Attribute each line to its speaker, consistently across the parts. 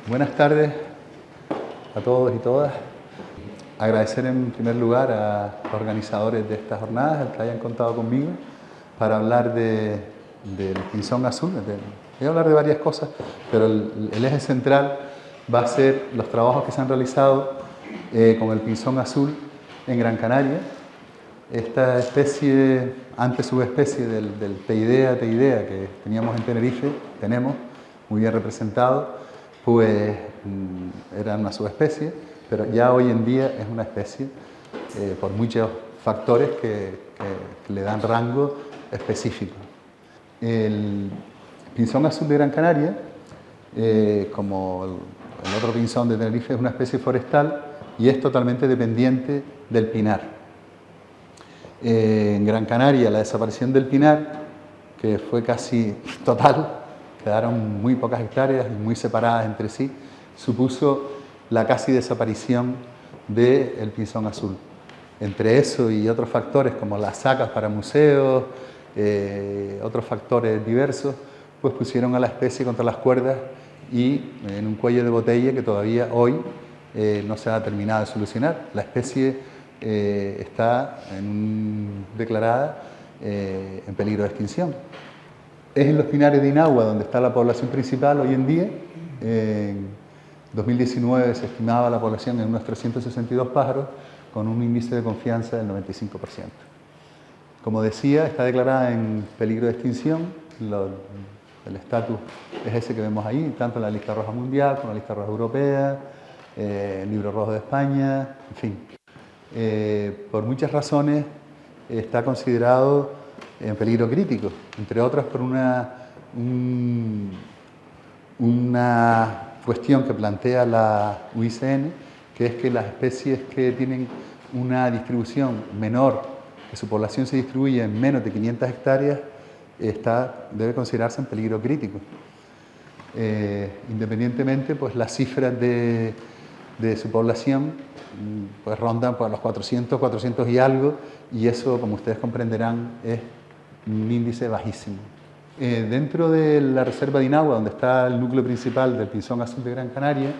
Speaker 1: Buenas tardes a todos y todas. Agradecer en primer lugar a los organizadores de estas jornadas, el que hayan contado conmigo para hablar del pinzón azul. Voy a hablar de varias cosas, pero el eje central va a ser los trabajos que se han realizado con el pinzón azul en Gran Canaria. Esta especie, antes subespecie del Teidea que teníamos en Tenerife, tenemos muy bien representado, pues era una subespecie, pero ya hoy en día es una especie por muchos factores que le dan rango específico. El pinzón azul de Gran Canaria, como el otro pinzón de Tenerife, es una especie forestal y es totalmente dependiente del pinar. En Gran Canaria la desaparición del pinar, que fue casi total, quedaron muy pocas hectáreas y muy separadas entre sí, supuso la casi desaparición del pinzón azul. Entre eso y otros factores como las sacas para museos, otros factores diversos, pues pusieron a la especie contra las cuerdas y en un cuello de botella que todavía hoy no se ha terminado de solucionar. La especie está declarada en peligro de extinción. Es en los pinares de Inagua donde está la población principal hoy en día. En 2019 se estimaba la población en unos 362 pájaros con un índice de confianza del 95%. Como decía, está declarada en peligro de extinción. El estatus es ese que vemos ahí, tanto en la lista roja mundial como en la lista roja europea, el libro rojo de España, en fin. Por muchas razones está considerado en peligro crítico, entre otras por una cuestión que plantea la UICN, que es que las especies que tienen una distribución menor, que su población se distribuye en menos de 500 hectáreas, debe considerarse en peligro crítico. Independientemente, pues las cifras de su población pues rondan por los 400 y algo, y eso, como ustedes comprenderán, es un índice bajísimo. Dentro de la reserva de Inagua, donde está el núcleo principal del pinzón azul de Gran Canaria,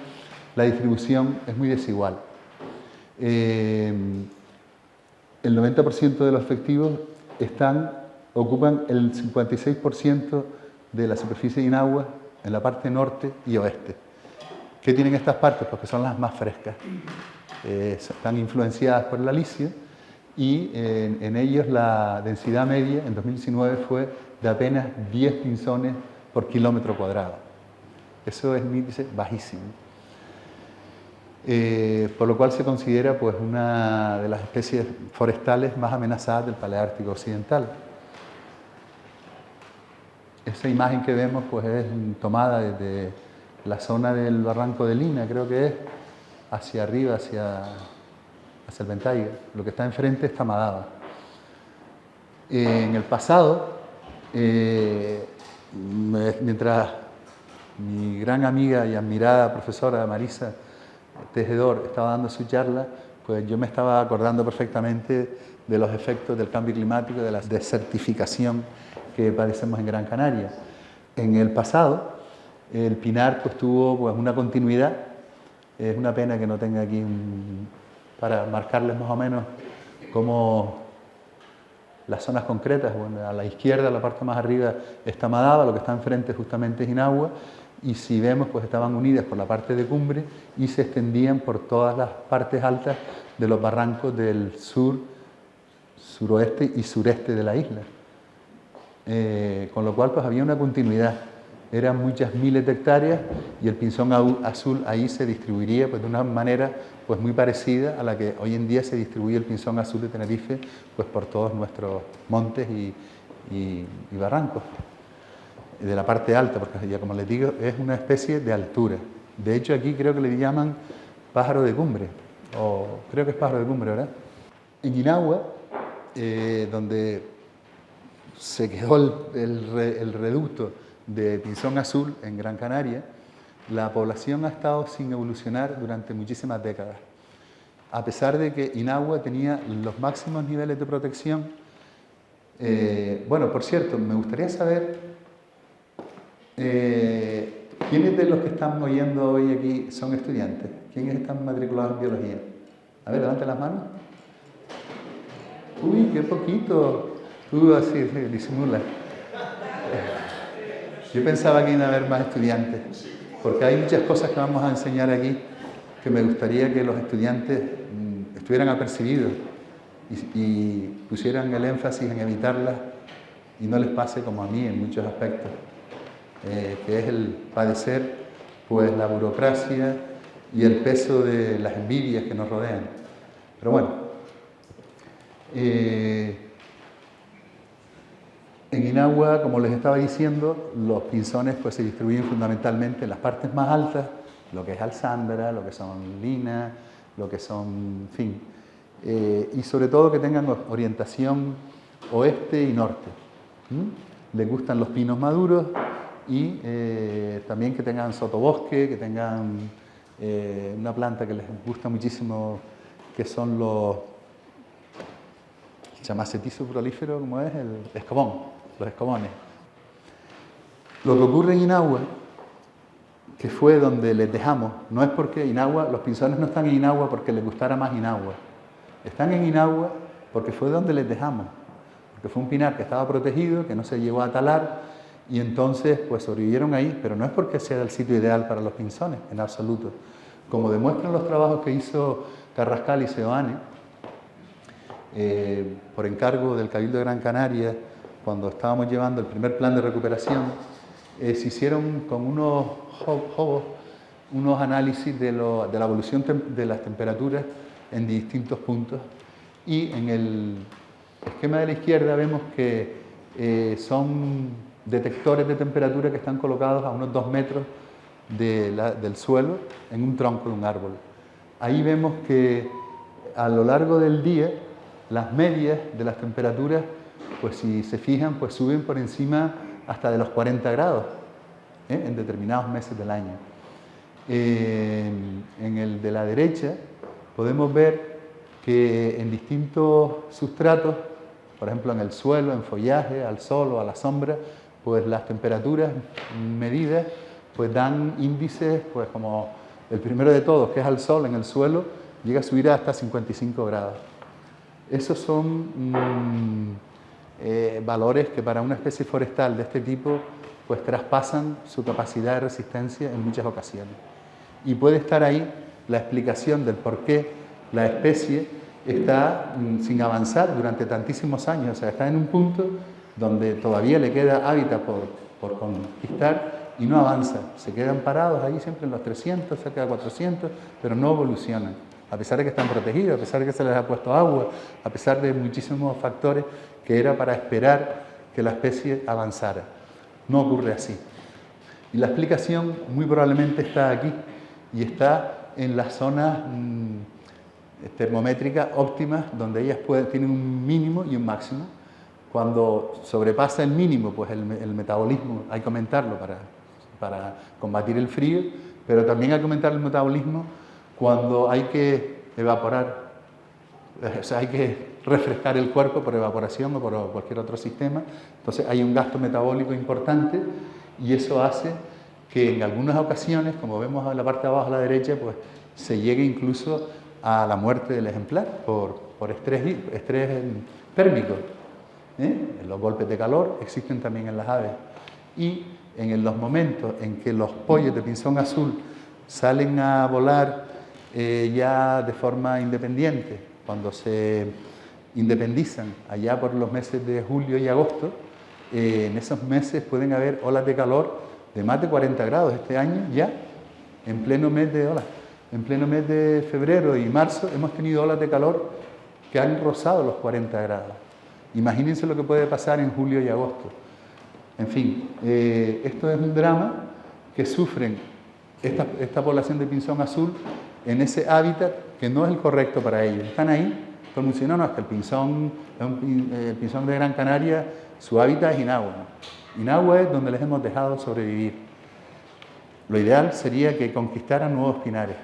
Speaker 1: la distribución es muy desigual. El 90% de los efectivos ocupan el 56% de la superficie de Inagua en la parte norte y oeste. ¿Qué tienen estas partes? Porque son las más frescas. Están influenciadas por el alicio y en ellos la densidad media en 2019 fue de apenas 10 pinzones por kilómetro cuadrado. Eso es un índice bajísimo. Por lo cual se considera pues, una de las especies forestales más amenazadas del paleártico occidental. Esa imagen que vemos pues, es tomada desde la zona del barranco de Lina, creo que es, hacia arriba, hacia el Ventaiga. Lo que está enfrente es Tamadaba. En el pasado, mientras mi gran amiga y admirada profesora Marisa Tejedor estaba dando su charla, pues yo me estaba acordando perfectamente de los efectos del cambio climático, de la desertificación que padecemos en Gran Canaria. En el pasado, el pinar pues, tuvo pues, una continuidad. Es una pena que no tenga aquí para marcarles más o menos como las zonas concretas. Bueno, a la izquierda, la parte más arriba, está Madaba, lo que está enfrente justamente es Inagua, y si vemos, pues estaban unidas por la parte de cumbre y se extendían por todas las partes altas de los barrancos del sur, suroeste y sureste de la isla. Con lo cual, pues había una continuidad. Eran muchas miles de hectáreas y el pinzón azul ahí se distribuiría pues, de una manera pues, muy parecida a la que hoy en día se distribuye el pinzón azul de Tenerife pues, por todos nuestros montes y barrancos. De la parte alta, porque ya como les digo, es una especie de altura. De hecho, aquí creo que le llaman pájaro de cumbre, o creo que es pájaro de cumbre, ¿verdad? En Inagua, donde se quedó el reducto de pinzón azul en Gran Canaria, la población ha estado sin evolucionar durante muchísimas décadas. A pesar de que Inagua tenía los máximos niveles de protección. Bueno, por cierto, me gustaría saber ¿Quiénes de los que están oyendo hoy aquí son estudiantes? ¿Quiénes están matriculados en biología? A ver, levante las manos. Uy, qué poquito. Tú así, disimula. Yo pensaba que iban a haber más estudiantes, porque hay muchas cosas que vamos a enseñar aquí que me gustaría que los estudiantes estuvieran apercibidos y pusieran el énfasis en evitarlas y no les pase como a mí en muchos aspectos, que es el padecer pues la burocracia y el peso de las envidias que nos rodean. Pero bueno, en Inagua, como les estaba diciendo, los pinzones pues, se distribuyen fundamentalmente en las partes más altas, lo que es alzandra, lo que son linas, lo que son, en fin, y sobre todo que tengan orientación oeste y norte. Les gustan los pinos maduros y también que tengan sotobosque, que tengan una planta que les gusta muchísimo, que son los chamacetizo prolífero, como es el escobón, los escobones. Lo que ocurre en Inagua, que fue donde les dejamos, no es porque Inagua, los pinzones no están en Inagua porque les gustara más Inagua, están en Inagua porque fue donde les dejamos, porque fue un pinar que estaba protegido, que no se llegó a talar, y entonces pues sobrevivieron ahí, pero no es porque sea el sitio ideal para los pinzones, en absoluto. Como demuestran los trabajos que hizo Carrascal y Seoane, por encargo del Cabildo de Gran Canaria, cuando estábamos llevando el primer plan de recuperación, se hicieron con unos unos análisis de la evolución de las temperaturas en distintos puntos, y en el esquema de la izquierda vemos que son detectores de temperatura que están colocados a unos 2 metros del suelo en un tronco de un árbol. Ahí vemos que a lo largo del día las medias de las temperaturas, pues si se fijan, pues suben por encima hasta de los 40 grados en determinados meses del año. En el de la derecha podemos ver que en distintos sustratos, por ejemplo en el suelo, en follaje, al sol o a la sombra, pues las temperaturas medidas pues dan índices, pues como el primero de todos, que es al sol en el suelo, llega a subir hasta 55 grados. Esos son valores que para una especie forestal de este tipo pues traspasan su capacidad de resistencia en muchas ocasiones. Y puede estar ahí la explicación del por qué la especie está sin avanzar durante tantísimos años, o sea, está en un punto donde todavía le queda hábitat por conquistar y no avanza. Se quedan parados ahí siempre en los 300, cerca de 400, pero no evolucionan, a pesar de que están protegidos, a pesar de que se les ha puesto agua, a pesar de muchísimos factores que era para esperar que la especie avanzara. No ocurre así. Y la explicación muy probablemente está aquí y está en las zonas termométricas óptimas, donde ellas tienen un mínimo y un máximo. Cuando sobrepasa el mínimo, pues el metabolismo hay que aumentarlo para combatir el frío, pero también hay que aumentar el metabolismo cuando hay que evaporar, o sea, hay que refrescar el cuerpo por evaporación o por cualquier otro sistema. Entonces hay un gasto metabólico importante y eso hace que en algunas ocasiones, como vemos en la parte de abajo a la derecha, pues se llegue incluso a la muerte del ejemplar por estrés térmico. Los golpes de calor existen también en las aves. Y en los momentos en que los pollos de pinzón azul salen a volar ya de forma independiente, cuando se independizan allá por los meses de julio y agosto, en esos meses pueden haber olas de calor de más de 40 grados. Este año ya, en pleno mes de febrero y marzo, hemos tenido olas de calor que han rozado los 40 grados. Imagínense lo que puede pasar en julio y agosto. En fin, esto es un drama que sufren esta población de pinzón azul en ese hábitat que no es el correcto para ellos. Están ahí, todo el mundo dice, no, es que el pinzón de Gran Canaria, su hábitat es Inagua. Inagua es donde les hemos dejado sobrevivir. Lo ideal sería que conquistaran nuevos pinares.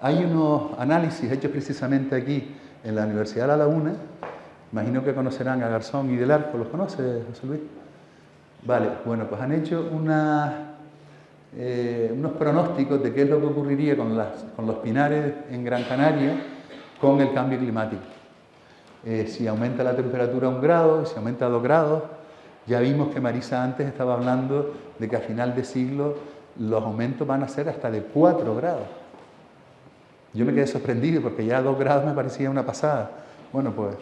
Speaker 1: Hay unos análisis hechos precisamente aquí en la Universidad de La Laguna. Imagino que conocerán a Garzón y Del Arco. ¿Los conoce, José Luis? Vale, bueno, pues han hecho unos pronósticos de qué es lo que ocurriría con los pinares en Gran Canaria con el cambio climático. Si aumenta la temperatura 1 grado, si aumenta 2 grados, ya vimos que Marisa antes estaba hablando de que a final de siglo los aumentos van a ser hasta de 4 grados. Yo me quedé sorprendido porque ya 2 grados me parecía una pasada. Bueno, pues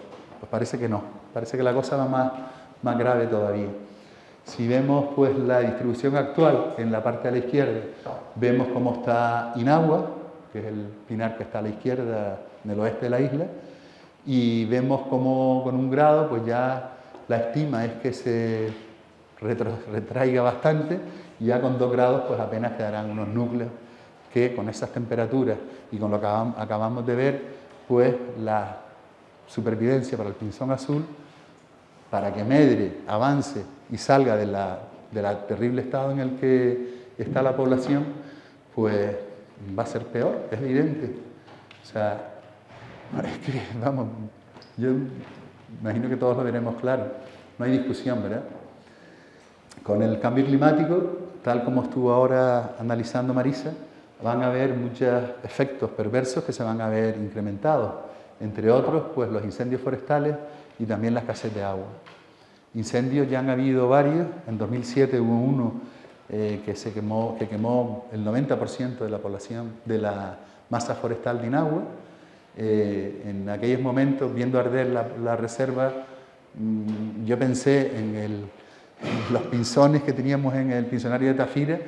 Speaker 1: parece que no, parece que la cosa va más grave todavía. Si vemos pues la distribución actual en la parte de la izquierda, vemos cómo está Inagua, que es el pinar que está a la izquierda en el oeste de la isla, y vemos cómo con 1 grado pues ya la estima es que se retraiga bastante, y ya con 2 grados pues apenas quedarán unos núcleos que con esas temperaturas y con lo que acabamos de ver, pues la supervivencia para el pinzón azul, para que medre, avance y salga del terrible estado en el que está la población, pues va a ser peor, es evidente. O sea, es que, vamos, yo imagino que todos lo veremos claro, no hay discusión, ¿verdad? Con el cambio climático, tal como estuvo ahora analizando Marisa, van a haber muchos efectos perversos que se van a ver incrementados, entre otros, pues los incendios forestales y también la escasez de agua. Incendios ya han habido varios, en 2007 hubo uno que quemó el 90% de la población, de la masa forestal de Inagua. En aquellos momentos, viendo arder la reserva, yo pensé en los pinzones que teníamos en el pinzonario de Tafira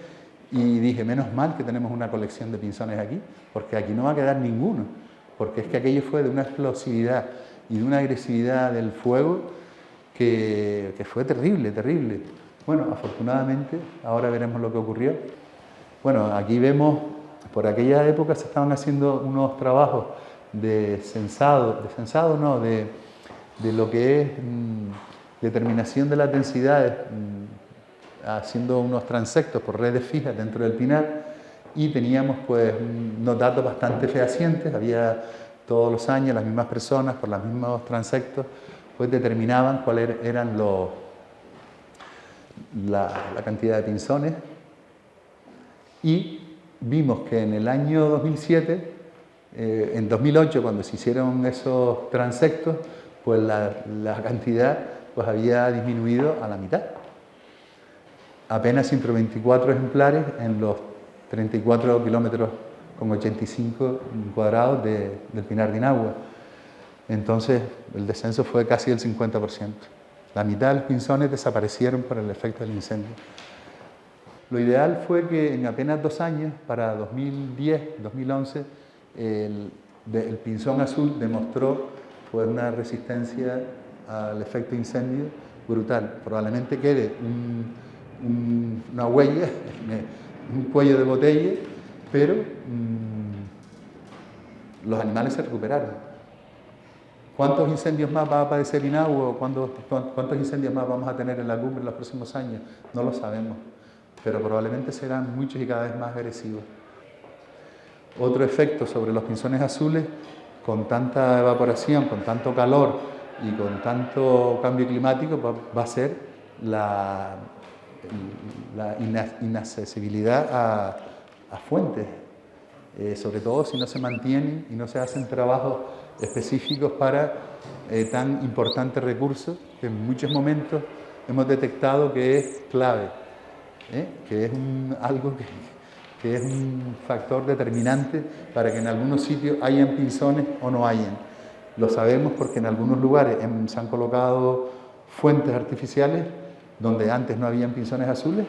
Speaker 1: y dije, menos mal que tenemos una colección de pinzones aquí, porque aquí no va a quedar ninguno, porque es que aquello fue de una explosividad y de una agresividad del fuego que fue terrible, terrible. Bueno, afortunadamente, ahora veremos lo que ocurrió. Bueno, aquí vemos, por aquella época se estaban haciendo unos trabajos de lo que es determinación de las densidades, haciendo unos transectos por redes fijas dentro del pinar, y teníamos pues unos datos bastante fehacientes. Había todos los años las mismas personas por los mismos transectos pues determinaban cuál eran la cantidad de pinzones, y vimos que en el año 2007, en 2008 cuando se hicieron esos transectos, pues la cantidad pues había disminuido a la mitad. Apenas 124 ejemplares en los 34 kilómetros con 85 cuadrados del pinar de Inagua. Entonces el descenso fue casi del 50%. La mitad de los pinzones desaparecieron por el efecto del incendio. Lo ideal fue que en apenas 2 años, para 2010, 2011, el pinzón azul demostró pues, una resistencia al efecto incendio brutal. Probablemente quede una huella, un cuello de botella, pero los animales se recuperaron. ¿Cuántos incendios más va a padecer Inagua? ¿Cuántos incendios más vamos a tener en la cumbre en los próximos años? No lo sabemos, pero probablemente serán muchos y cada vez más agresivos. Otro efecto sobre los pinzones azules, con tanta evaporación, con tanto calor y con tanto cambio climático, va a ser la inaccesibilidad a fuentes, sobre todo si no se mantienen y no se hacen trabajos específicos para tan importantes recursos que en muchos momentos hemos detectado que es clave, que es algo que es un factor determinante para que en algunos sitios hayan pinzones o no hayan. Lo sabemos porque en algunos lugares se han colocado fuentes artificiales donde antes no habían pinzones azules.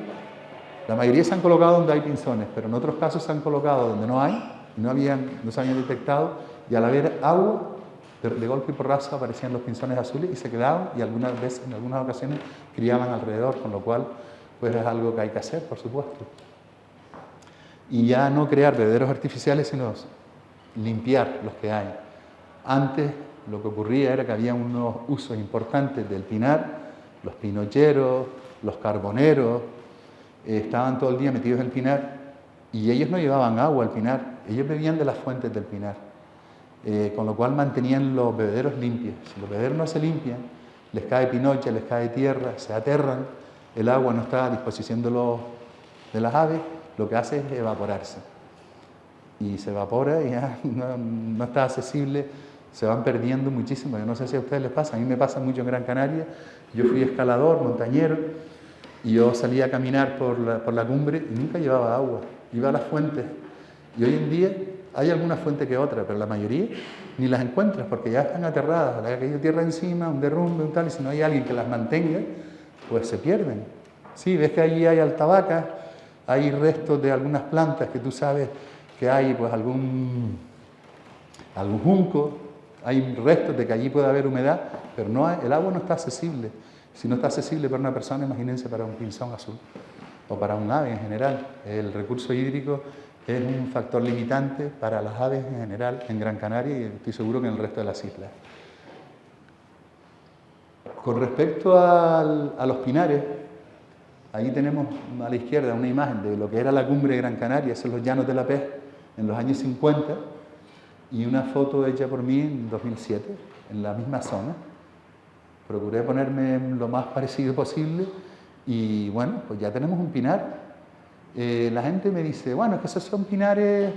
Speaker 1: La mayoría se han colocado donde hay pinzones, pero en otros casos se han colocado donde no hay, no se habían detectado, y al haber agua, de golpe y porrazo aparecían los pinzones azules y se quedaban, y algunas veces, en algunas ocasiones, criaban alrededor, con lo cual pues es algo que hay que hacer, por supuesto. Y ya no crear bebederos artificiales, sino limpiar los que hay. Antes lo que ocurría era que había unos usos importantes del pinar, los pinocheros, los carboneros, estaban todo el día metidos en el pinar y ellos no llevaban agua al pinar, ellos bebían de las fuentes del pinar, con lo cual mantenían los bebederos limpios. Si los bebederos no se limpian, les cae pinocha, les cae tierra, se aterran, el agua no está a disposición de las aves lo que hace es evaporarse. Y se evapora y ya no está accesible, se van perdiendo muchísimo. Yo no sé si a ustedes les pasa, a mí me pasa mucho en Gran Canaria. Yo fui escalador, montañero, y yo salía a caminar por la cumbre y nunca llevaba agua, iba a las fuentes. Y hoy en día hay alguna fuente que otra, pero la mayoría ni las encuentras porque ya están aterradas, le ha caído tierra encima, un derrumbe, un tal, y si no hay alguien que las mantenga, pues se pierden. Sí, ves que allí hay altabacas, hay restos de algunas plantas que tú sabes que hay pues algún junco, hay restos de que allí puede haber humedad, pero el agua no está accesible. Si no está accesible para una persona, imagínense para un pinzón azul o para un ave en general. El recurso hídrico es un factor limitante para las aves en general en Gran Canaria y estoy seguro que en el resto de las islas. Con respecto a los pinares, ahí tenemos a la izquierda una imagen de lo que era la cumbre de Gran Canaria, esos son los llanos de la Pez en los años 50, y una foto hecha por mí en 2007, en la misma zona. Procuré ponerme lo más parecido posible y bueno, pues ya tenemos un pinar. La gente me dice, bueno, es que esos son pinares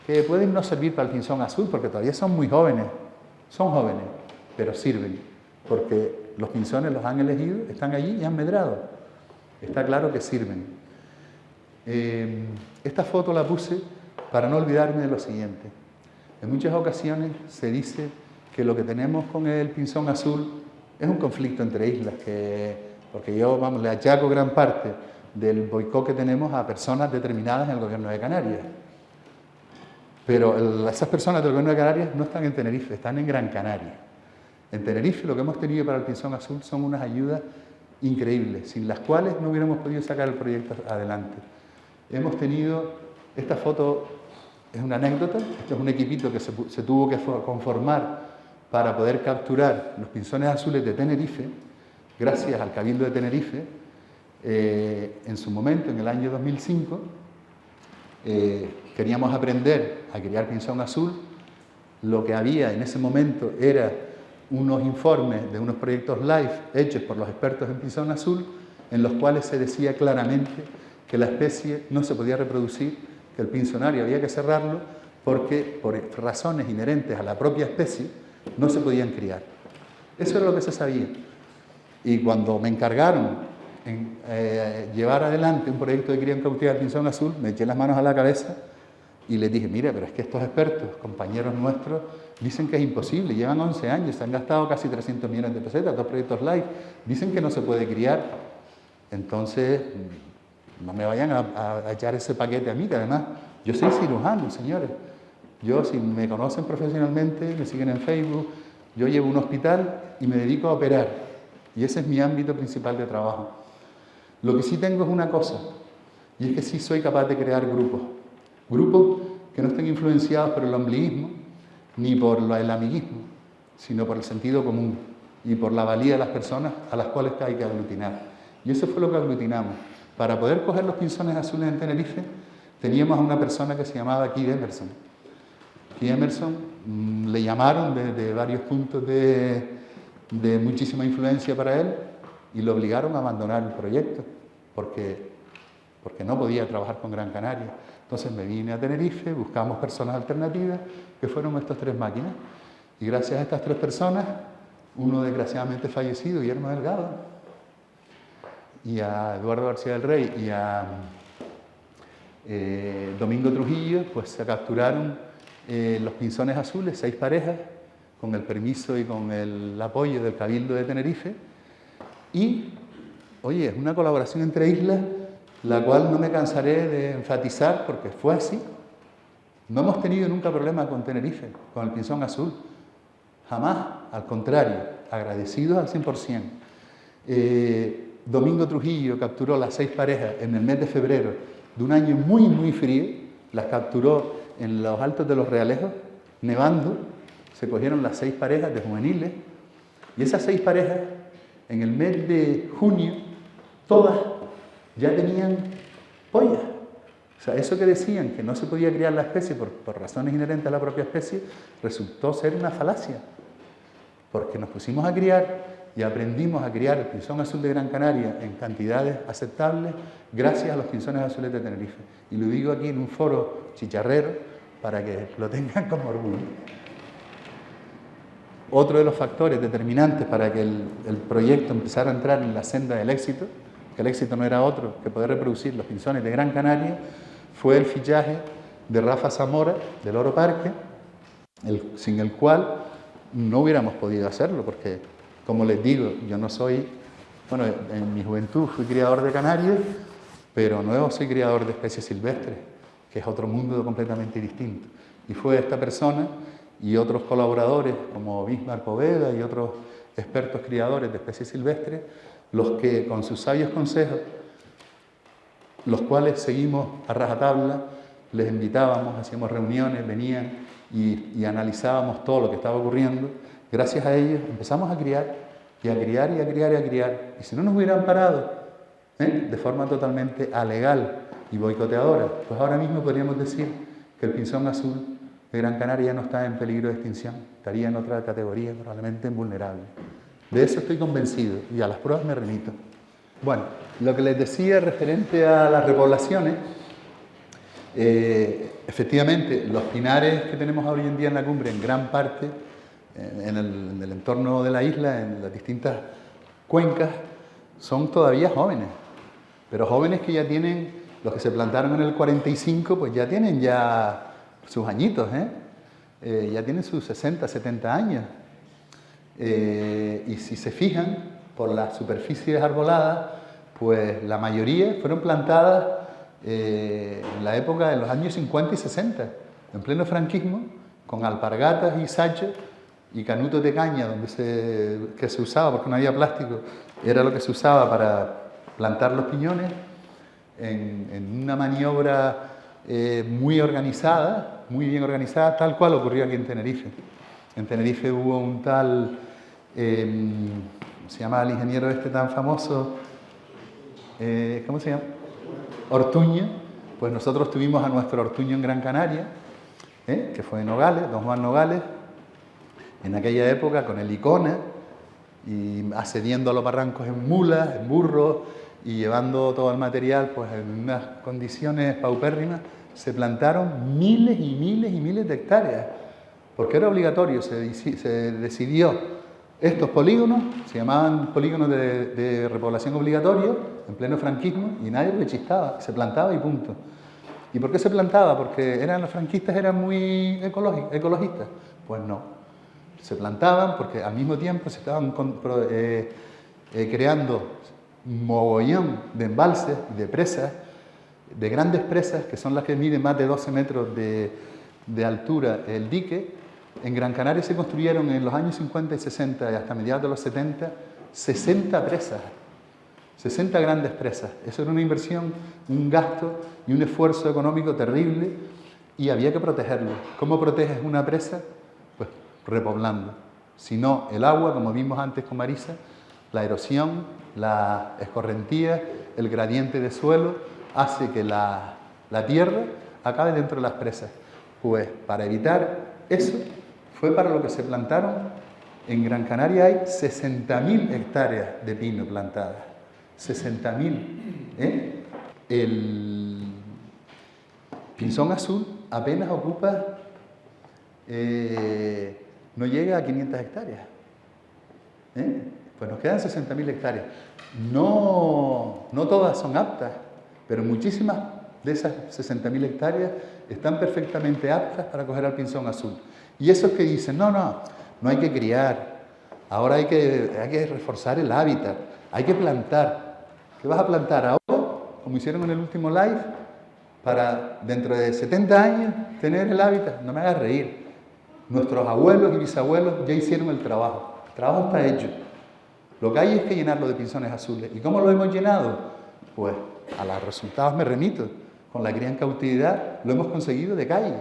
Speaker 1: que pueden no servir para el pinzón azul porque todavía son muy jóvenes. Son jóvenes, pero sirven, porque los pinzones los han elegido, están allí y han medrado. Está claro que sirven. Esta foto la puse para no olvidarme de lo siguiente. En muchas ocasiones se dice que lo que tenemos con el pinzón azul es un conflicto entre islas, porque yo, vamos, le achaco gran parte del boicot que tenemos a personas determinadas en el gobierno de Canarias. Pero esas personas del gobierno de Canarias no están en Tenerife, están en Gran Canaria. En Tenerife lo que hemos tenido para el pinzón azul son unas ayudas increíbles, sin las cuales no hubiéramos podido sacar el proyecto adelante. Hemos tenido, esta foto es una anécdota, esto es un equipito que se tuvo que conformar para poder capturar los pinzones azules de Tenerife, gracias al Cabildo de Tenerife. En su momento, en el año 2005, queríamos aprender a criar pinzón azul. Lo que había en ese momento era unos informes de unos proyectos LIFE hechos por los expertos en pinzón azul, en los cuales se decía claramente que la especie no se podía reproducir, que el pinzonario había que cerrarlo, porque por razones inherentes a la propia especie no se podían criar. Eso era lo que se sabía. Y cuando me encargaron en llevar adelante un proyecto de cría en cautividad del pinzón azul, me eché las manos a la cabeza y les dije, mira, pero es que estos expertos, compañeros nuestros, dicen que es imposible, llevan 11 años, se han gastado casi 300 millones de pesetas, 2 proyectos LIFE, dicen que no se puede criar. Entonces, no me vayan a echar ese paquete a mí, que además yo soy cirujano, señores. Yo, si me conocen profesionalmente, me siguen en Facebook, yo llevo un hospital y me dedico a operar. Y ese es mi ámbito principal de trabajo. Lo que sí tengo es una cosa, y es que sí soy capaz de crear grupos. Grupos que no estén influenciados por el ombliguismo, ni por el amiguismo, sino por el sentido común y por la valía de las personas a las cuales hay que aglutinar. Y eso fue lo que aglutinamos. Para poder coger los pinzones azules en Tenerife, teníamos a una persona que se llamaba Keith Emerson. Keith Emerson le llamaron de varios puntos de muchísima influencia para él y lo obligaron a abandonar el proyecto porque no podía trabajar con Gran Canaria. Entonces me vine a Tenerife, buscamos personas alternativas, que fueron estas 3 máquinas. Y gracias a estas 3 personas, uno desgraciadamente fallecido, Guillermo Delgado, y a Eduardo García del Rey y a Domingo Trujillo, pues se capturaron los pinzones azules, 6 parejas, con el permiso y con el apoyo del Cabildo de Tenerife. Y, oye, es una colaboración entre islas, la cual no me cansaré de enfatizar porque fue así. No hemos tenido nunca problema con Tenerife, con el pinzón azul. Jamás, al contrario, agradecidos al 100%. Domingo Trujillo capturó las 6 parejas en el mes de febrero de un año muy, muy frío. Las capturó en los altos de los Realejos, nevando. Se cogieron las 6 parejas de juveniles. Y esas 6 parejas, en el mes de junio, todas ya tenían pollas. O sea, eso que decían que no se podía criar la especie por razones inherentes a la propia especie, resultó ser una falacia. Porque nos pusimos a criar y aprendimos a criar el pinzón azul de Gran Canaria en cantidades aceptables gracias a los pinzones azules de Tenerife. Y lo digo aquí en un foro chicharrero para que lo tengan como orgullo. Otro de los factores determinantes para que el proyecto empezara a entrar en la senda del éxito, que el éxito no era otro que poder reproducir los pinzones de Gran Canaria, fue el fichaje de Rafa Zamora del Oro Parque, sin el cual no hubiéramos podido hacerlo, porque, como les digo, yo no soy, bueno, en mi juventud fui criador de canarios, pero no soy criador de especies silvestres, que es otro mundo completamente distinto. Y fue esta persona y otros colaboradores, como Bismarck Poveda y otros expertos criadores de especies silvestres, los que, con sus sabios consejos, los cuales seguimos a rajatabla, les invitábamos, hacíamos reuniones, venían y analizábamos todo lo que estaba ocurriendo. Gracias a ellos empezamos a criar, y a criar, y a criar, y a criar. Y si no nos hubieran parado, de forma totalmente alegal y boicoteadora, pues ahora mismo podríamos decir que el pinzón azul de Gran Canaria ya no está en peligro de extinción, estaría en otra categoría, probablemente vulnerable. De eso estoy convencido, y a las pruebas me remito. Bueno, lo que les decía referente a las repoblaciones, efectivamente, los pinares que tenemos hoy en día en la cumbre, en gran parte, en el entorno de la isla, en las distintas cuencas, son todavía jóvenes, pero jóvenes que ya tienen, los que se plantaron en el 45, pues ya tienen ya sus añitos, ya tienen sus 60, 70 años. Y si se fijan, por las superficies arboladas, pues la mayoría fueron plantadas en la época de los años 50 y 60, en pleno franquismo, con alpargatas y sachos y canutos de caña que se usaba, porque no había plástico, era lo que se usaba para plantar los piñones, en una maniobra muy organizada, muy bien organizada, tal cual ocurrió aquí en Tenerife. En Tenerife hubo un tal, se llamaba el ingeniero este tan famoso, ¿cómo se llama? Ortuño. Pues nosotros tuvimos a nuestro Ortuño en Gran Canaria, que fue en Nogales, don Juan Nogales, en aquella época con el Icona, y asediando a los barrancos en mulas, en burros, y llevando todo el material pues en unas condiciones paupérrimas. Se plantaron miles y miles y miles de hectáreas, porque era obligatorio, se decidió. Estos polígonos se llamaban polígonos de repoblación obligatorio, en pleno franquismo, y nadie lo chistaba, se plantaba y punto. ¿Y por qué se plantaba? ¿Porque los franquistas eran muy ecologistas? Pues no. Se plantaban porque al mismo tiempo se estaban creando un mogollón de embalses, de presas, de grandes presas, que son las que miden más de 12 metros de altura el dique. En Gran Canaria se construyeron en los años 50 y 60 y hasta mediados de los 70, 60 presas, 60 grandes presas. Eso era una inversión, un gasto y un esfuerzo económico terrible, y había que protegerlo. ¿Cómo proteges una presa? Pues repoblando. Si no, el agua, como vimos antes con Marisa, la erosión, la escorrentía, el gradiente de suelo, hace que la tierra acabe dentro de las presas. Pues para evitar eso, fue para lo que se plantaron. En Gran Canaria hay 60.000 hectáreas de pino plantadas. 60.000. El pinzón azul apenas ocupa, no llega a 500 hectáreas. Pues nos quedan 60.000 hectáreas. No todas son aptas, pero muchísimas de esas 60.000 hectáreas están perfectamente aptas para coger al pinzón azul. Y esos que dicen, no hay que criar, ahora hay que reforzar el hábitat, hay que plantar. ¿Qué vas a plantar ahora? Como hicieron en el último live, para dentro de 70 años tener el hábitat. No me hagas reír. Nuestros abuelos y bisabuelos ya hicieron el trabajo está hecho. Lo que hay es que llenarlo de pinzones azules. ¿Y cómo lo hemos llenado? Pues a los resultados me remito. Con la cría en cautividad lo hemos conseguido de calle,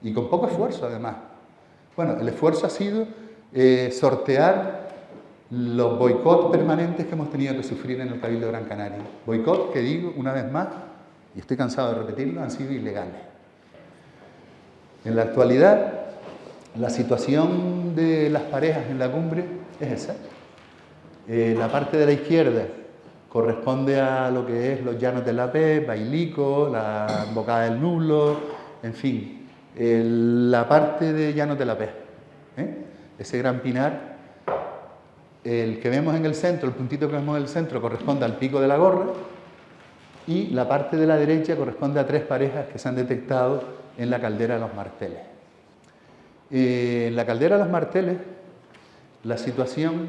Speaker 1: y con poco esfuerzo además. Bueno, el esfuerzo ha sido sortear los boicots permanentes que hemos tenido que sufrir en el Cabildo de Gran Canaria. Boicots que, digo una vez más, y estoy cansado de repetirlo, han sido ilegales. En la actualidad, la situación de las parejas en la cumbre es esa. La parte de la izquierda corresponde a lo que es los llanos de la Pez, Bailico, la Embocada del Nublo, en fin, la parte de llanos de la Pez. Ese gran pinar, el que vemos en el centro, el puntito que vemos en el centro, corresponde al Pico de la Gorra, y la parte de la derecha corresponde a 3 parejas que se han detectado en la caldera de los Marteles. En la caldera de los Marteles, la situación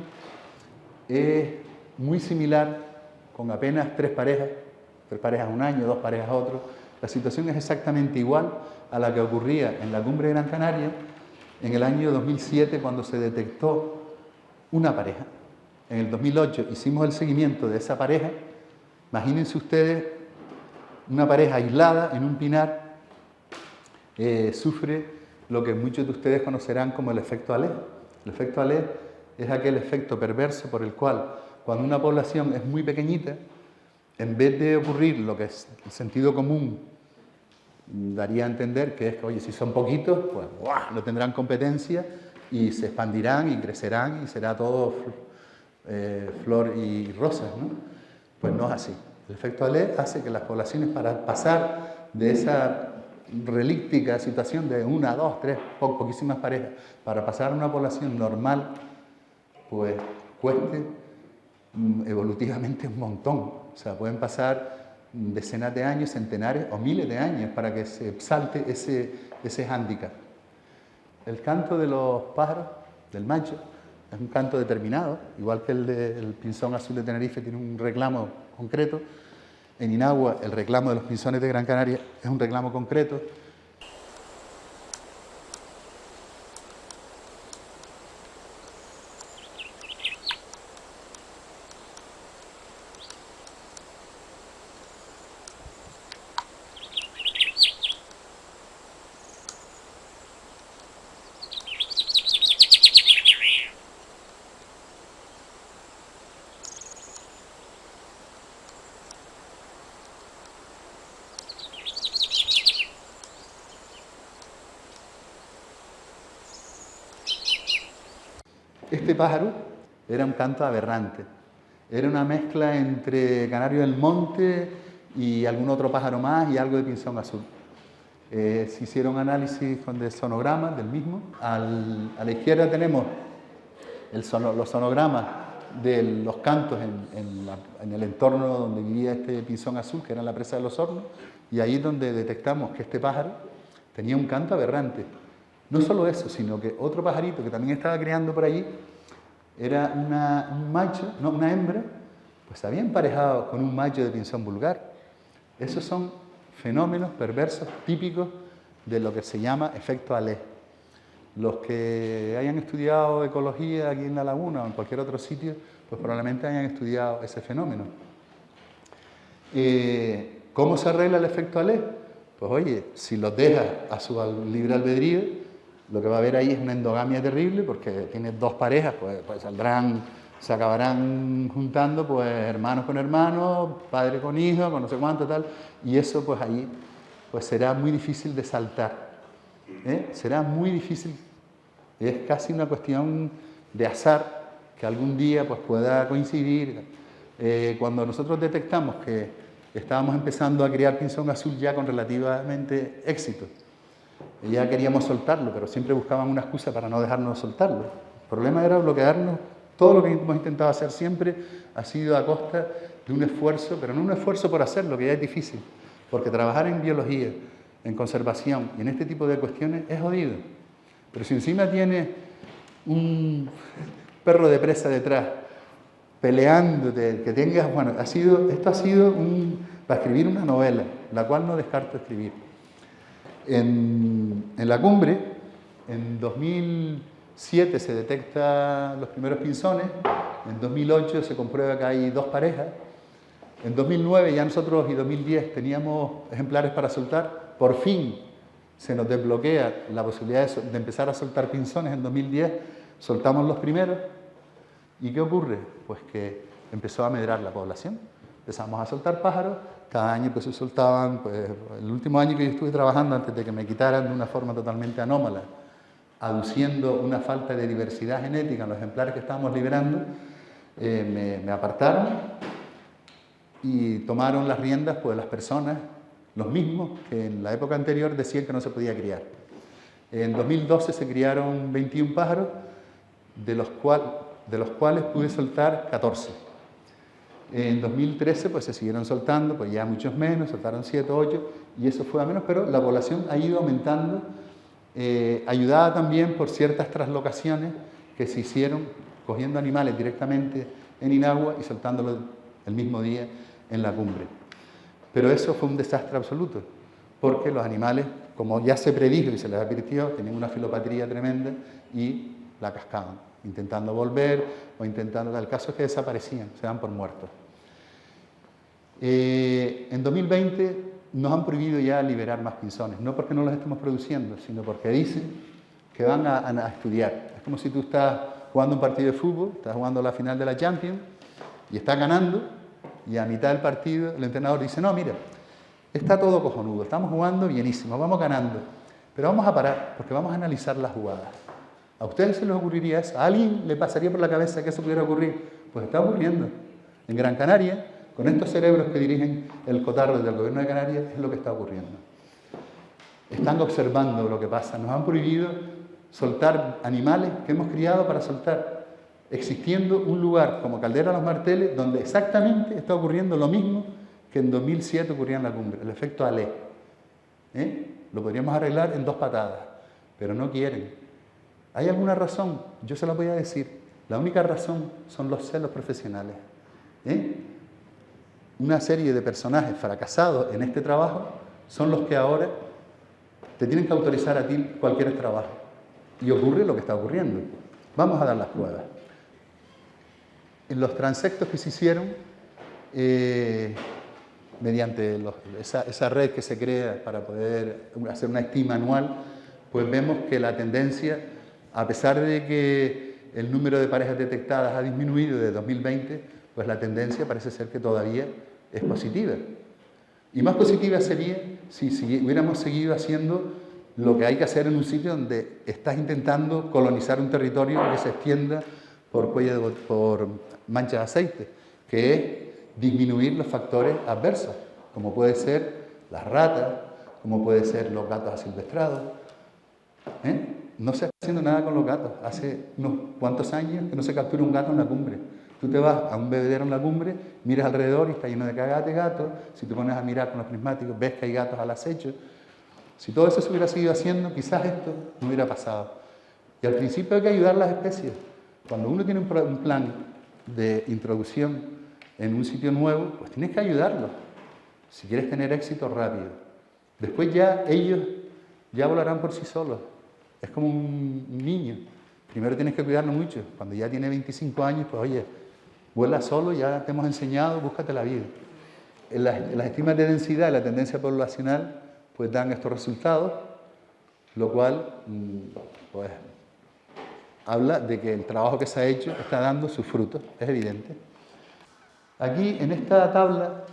Speaker 1: es muy similar, con apenas 3 parejas un año, 2 parejas otro. La situación es exactamente igual a la que ocurría en la cumbre de Gran Canaria en el año 2007, cuando se detectó una pareja. En el 2008 hicimos el seguimiento de esa pareja. Imagínense ustedes una pareja aislada en un pinar, sufre lo que muchos de ustedes conocerán como el efecto Alé. El efecto Alé es aquel efecto perverso por el cual, cuando una población es muy pequeñita, en vez de ocurrir lo que es el sentido común daría a entender, que es que, oye, si son poquitos, pues ¡buah!, no tendrán competencia y se expandirán y crecerán y será todo flor y rosas, ¿no? Pues no es así. El efecto Alé hace que las poblaciones, para pasar de esa relíctica situación de 1, 2, 3, poquísimas parejas, para pasar a una población normal, pues cueste evolutivamente un montón. O sea, pueden pasar decenas de años, centenares o miles de años para que se salte ese hándicap. El canto de los pájaros, del macho, es un canto determinado, igual que el del pinzón azul de Tenerife tiene un reclamo concreto. En Inagua, el reclamo de los pinzones de Gran Canaria es un reclamo concreto. Este pájaro era un canto aberrante, era una mezcla entre canario del monte y algún otro pájaro más y algo de pinzón azul. Se hicieron análisis de sonogramas del mismo. A la izquierda tenemos los sonogramas de los cantos en el entorno donde vivía este pinzón azul, que era la presa de los Hornos, y ahí es donde detectamos que este pájaro tenía un canto aberrante. No solo eso, sino que otro pajarito que también estaba criando por allí era una hembra, pues se había emparejado con un macho de pinzón vulgar. Esos son fenómenos perversos típicos de lo que se llama efecto Alé. Los que hayan estudiado ecología aquí en La Laguna o en cualquier otro sitio, pues probablemente hayan estudiado ese fenómeno. ¿Cómo se arregla el efecto Alé? Pues oye, si los dejas a su libre albedrío, lo que va a haber ahí es una endogamia terrible, porque tienes 2 parejas, pues se acabarán juntando pues hermanos con hermanos, padre con hijo, con no sé cuánto tal, y eso pues ahí pues será muy difícil de saltar. Será muy difícil, es casi una cuestión de azar que algún día pues pueda coincidir. Cuando nosotros detectamos que estábamos empezando a criar pinzón azul ya con relativamente éxito, ya queríamos soltarlo, pero siempre buscaban una excusa para no dejarnos soltarlo. El problema era bloquearnos. Todo lo que hemos intentado hacer siempre ha sido a costa de un esfuerzo, pero no un esfuerzo por hacerlo, que ya es difícil, porque trabajar en biología, en conservación y en este tipo de cuestiones es jodido. Pero si encima tienes un perro de presa detrás, peleándote, que tengas, bueno, esto ha sido para escribir una novela, la cual no descarto escribir. En la cumbre, en 2007 se detectan los primeros pinzones, en 2008 se comprueba que hay 2 parejas, en 2009 ya nosotros y 2010 teníamos ejemplares para soltar, por fin se nos desbloquea la posibilidad de empezar a soltar pinzones en 2010, soltamos los primeros, ¿y qué ocurre? Pues que empezó a medrar la población, empezamos a soltar pájaros, cada año pues se soltaban, pues el último año que yo estuve trabajando antes de que me quitaran de una forma totalmente anómala, aduciendo una falta de diversidad genética en los ejemplares que estábamos liberando, me apartaron y tomaron las riendas pues las personas, los mismos que en la época anterior decían que no se podía criar. En 2012 se criaron 21 pájaros, de los cuales pude soltar 14. En 2013 pues se siguieron soltando, pues ya muchos menos, soltaron 7, 8, y eso fue a menos, pero la población ha ido aumentando, ayudada también por ciertas traslocaciones que se hicieron cogiendo animales directamente en Inagua y soltándolos el mismo día en la cumbre. Pero eso fue un desastre absoluto, porque los animales, como ya se predijo y se les advirtió, tenían una filopatría tremenda y la cascaban, intentando volver o intentando, el caso es que desaparecían, se dan por muertos. En 2020 nos han prohibido ya liberar más pinzones, no porque no los estemos produciendo, sino porque dicen que van a estudiar. Es como si tú estás jugando un partido de fútbol, estás jugando la final de la Champions y estás ganando, y a mitad del partido el entrenador dice, no, mira, está todo cojonudo, estamos jugando bienísimo, vamos ganando, pero vamos a parar porque vamos a analizar las jugadas. ¿A ustedes se les ocurriría eso? ¿A alguien le pasaría por la cabeza que eso pudiera ocurrir? Pues está ocurriendo. En Gran Canaria, con estos cerebros que dirigen el cotarro del gobierno de Canarias, es lo que está ocurriendo. Están observando lo que pasa. Nos han prohibido soltar animales que hemos criado para soltar, existiendo un lugar como Caldera Los Marteles, donde exactamente está ocurriendo lo mismo que en 2007 ocurría en la cumbre, el efecto Alé. Lo podríamos arreglar en 2 patadas, pero no quieren. ¿Hay alguna razón? Yo se la voy a decir. La única razón son los celos profesionales. Una serie de personajes fracasados en este trabajo son los que ahora te tienen que autorizar a ti cualquier trabajo. Y ocurre lo que está ocurriendo. Vamos a dar las pruebas. En los transectos que se hicieron, mediante esa red que se crea para poder hacer una estima anual, pues vemos que la tendencia, a pesar de que el número de parejas detectadas ha disminuido de 2020, pues la tendencia parece ser que todavía es positiva. Y más positiva sería si hubiéramos seguido haciendo lo que hay que hacer en un sitio donde estás intentando colonizar un territorio que se extienda por manchas de aceite, que es disminuir los factores adversos, como puede ser las ratas, como puede ser los gatos asilvestrados. No se está haciendo nada con los gatos. Hace unos cuantos años que no se captura un gato en la cumbre. Tú te vas a un bebedero en la cumbre, miras alrededor y está lleno de cagadas de gatos. Si te pones a mirar con los prismáticos, ves que hay gatos al acecho. Si todo eso se hubiera seguido haciendo, quizás esto no hubiera pasado. Y al principio hay que ayudar a las especies. Cuando uno tiene un plan de introducción en un sitio nuevo, pues tienes que ayudarlos. Si quieres tener éxito rápido. Después ya ellos ya volarán por sí solos. Es como un niño. Primero tienes que cuidarlo mucho. Cuando ya tiene 25 años, pues oye, vuela solo, ya te hemos enseñado, búscate la vida. Las estimas de densidad y la tendencia poblacional pues dan estos resultados, lo cual pues habla de que el trabajo que se ha hecho está dando sus frutos, es evidente. Aquí en esta tabla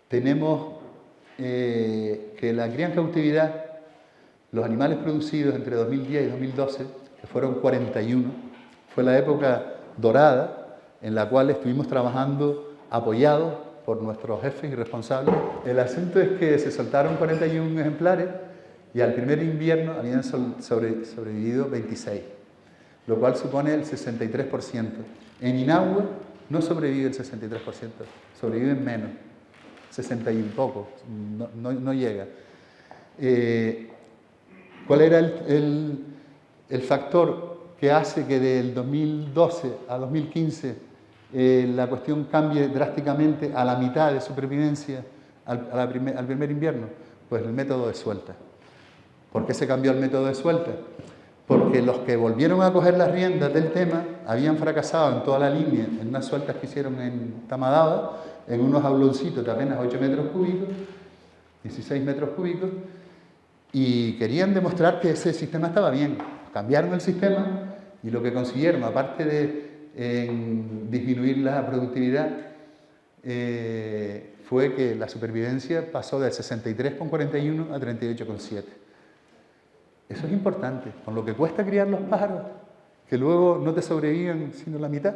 Speaker 1: tenemos que la cría en cautividad, los animales producidos entre 2010 y 2012, que fueron 41, fue la época dorada en la cual estuvimos trabajando apoyados por nuestros jefes y responsables. El asunto es que se soltaron 41 ejemplares y al primer invierno habían sobrevivido 26, lo cual supone el 63%. En Inagua no sobrevive el 63%, sobreviven menos, 60 y un poco, no llega. ¿Cuál era el factor que hace que del 2012 a 2015 la cuestión cambie drásticamente a la mitad de supervivencia al primer invierno? Pues el método de suelta. ¿Por qué se cambió el método de suelta? Porque los que volvieron a coger las riendas del tema habían fracasado en toda la línea, en unas sueltas que hicieron en Tamadaba, en unos jauloncitos de apenas 8 metros cúbicos, 16 metros cúbicos, y querían demostrar que ese sistema estaba bien. Cambiaron el sistema y lo que consiguieron, aparte de disminuir la productividad, fue que la supervivencia pasó del 63,41 a 38,7. Eso es importante, con lo que cuesta criar los pájaros, que luego no te sobreviven sino la mitad,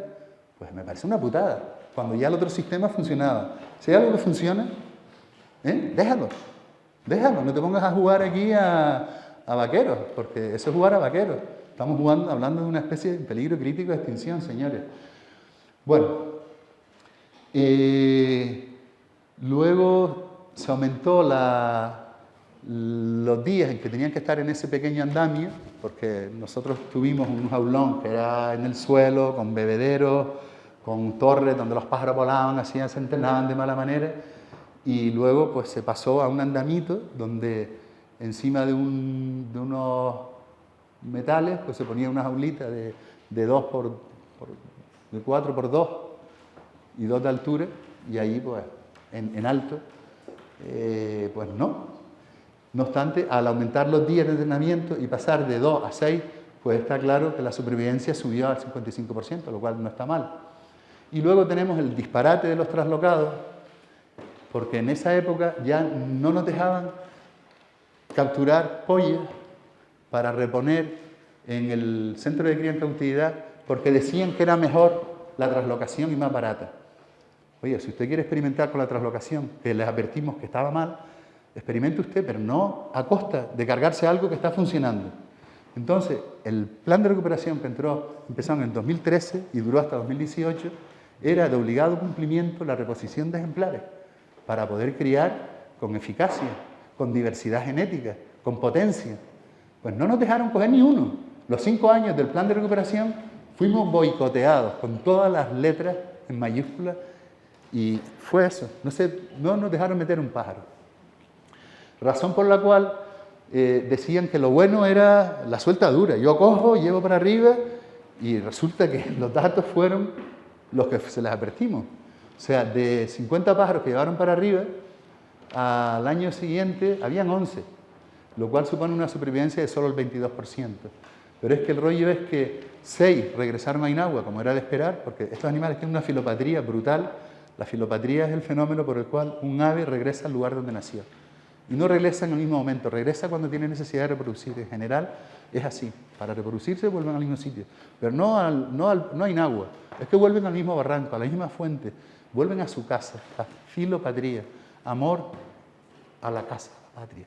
Speaker 1: Pues me parece una putada, cuando ya el otro sistema funcionaba. Si hay algo que funciona, déjalo, déjalo, no te pongas a jugar aquí a vaqueros, porque eso es jugar a vaqueros. Estamos hablando de una especie de peligro crítico de extinción, señores. Bueno, luego se aumentó los días en que tenían que estar en ese pequeño andamio, porque nosotros tuvimos un jaulón que era en el suelo, con bebederos, con torres donde los pájaros volaban, se entrenaban de mala manera, y luego pues se pasó a un andamito donde encima de unos metales pues se ponía una jaulita de 4 por 2 y 2 de altura, y ahí pues en alto, pues no. No obstante, al aumentar los días de entrenamiento y pasar de 2 a 6, pues está claro que la supervivencia subió al 55%, lo cual no está mal. Y luego tenemos el disparate de los traslocados, porque en esa época ya no nos dejaban capturar pollas para reponer en el centro de cría en cautividad, porque decían que era mejor la traslocación y más barata. Oye, si usted quiere experimentar con la traslocación, que les advertimos que estaba mal, experimente usted, pero no a costa de cargarse algo que está funcionando. Entonces, el plan de recuperación que empezó en el 2013 y duró hasta 2018, era de obligado cumplimiento la reposición de ejemplares para poder criar con eficacia, con diversidad genética, con potencia. Pues no nos dejaron coger ni uno. Los 5 años del plan de recuperación fuimos boicoteados con todas las letras en mayúsculas y fue eso. No nos dejaron meter un pájaro. Razón por la cual decían que lo bueno era la suelta dura. Yo cojo, llevo para arriba y resulta que los datos fueron los que se les advertimos. O sea, de 50 pájaros que llevaron para arriba, al año siguiente habían 11, lo cual supone una supervivencia de solo el 22%. Pero es que el rollo es que 6 regresaron a Inagua, como era de esperar, porque estos animales tienen una filopatría brutal. La filopatría es el fenómeno por el cual un ave regresa al lugar donde nació. Y no regresa en el mismo momento, regresa cuando tiene necesidad de reproducir. En general es así, para reproducirse vuelven al mismo sitio, pero no a Inagua, es que vuelven al mismo barranco, a la misma fuente, vuelven a su casa, a filopatría, amor a la casa, a la patria.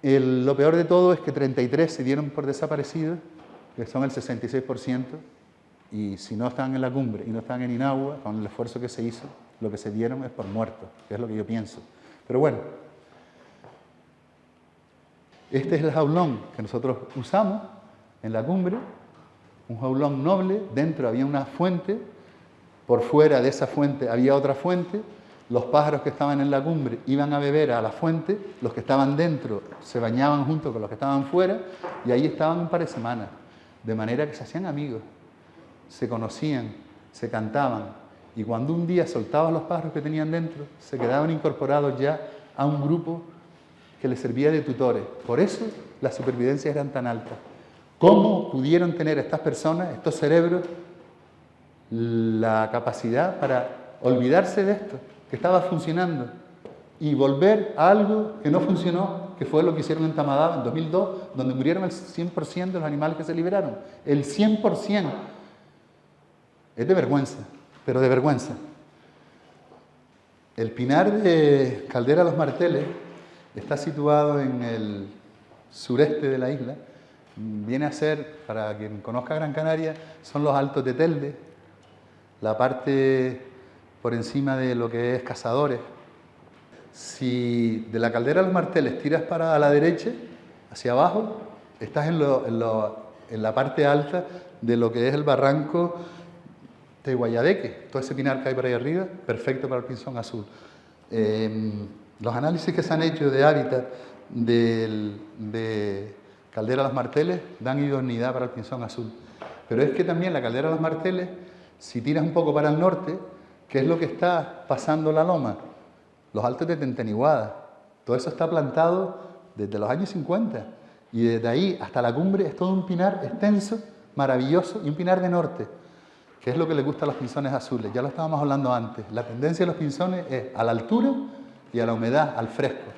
Speaker 1: Lo peor de todo es que 33 se dieron por desaparecidos, que son el 66%, y si no están en la cumbre y no están en Inagua, con el esfuerzo que se hizo, lo que se dieron es por muertos, que es lo que yo pienso. Pero bueno, este es el jaulón que nosotros usamos en la cumbre, un jaulón noble, dentro había una fuente, por fuera de esa fuente había otra fuente, los pájaros que estaban en la cumbre iban a beber a la fuente, los que estaban dentro se bañaban junto con los que estaban fuera y ahí estaban un par de semanas, de manera que se hacían amigos, se conocían, se cantaban. Y cuando un día soltaban los pájaros que tenían dentro, se quedaban incorporados ya a un grupo que les servía de tutores. Por eso las supervivencias eran tan altas. ¿Cómo pudieron tener estas personas, estos cerebros, la capacidad para olvidarse de esto, que estaba funcionando, y volver a algo que no funcionó, que fue lo que hicieron en Tamadaba en 2002, donde murieron el 100% de los animales que se liberaron? El 100%. Es de vergüenza. Pero de vergüenza. El pinar de Caldera Los Marteles está situado en el sureste de la isla. Viene a ser, para quien conozca Gran Canaria, son los Altos de Telde, la parte por encima de lo que es Cazadores. Si de la Caldera Los Marteles tiras para la derecha, hacia abajo, estás en la parte alta de lo que es el barranco de Guayadeque, todo ese pinar que hay por ahí arriba, perfecto para el pinzón azul. Los análisis que se han hecho de hábitat de Caldera Los Marteles dan idoneidad para el pinzón azul. Pero es que también la Caldera Los Marteles, si tiras un poco para el norte, ¿qué es lo que está pasando la loma? Los altos de Tenteniguada. Todo eso está plantado desde los años 50. Y desde ahí hasta la cumbre es todo un pinar extenso, maravilloso, y un pinar de norte, que es lo que le gusta a los pinzones azules. Ya lo estábamos hablando antes. La tendencia de los pinzones es a la altura y a la humedad, al fresco.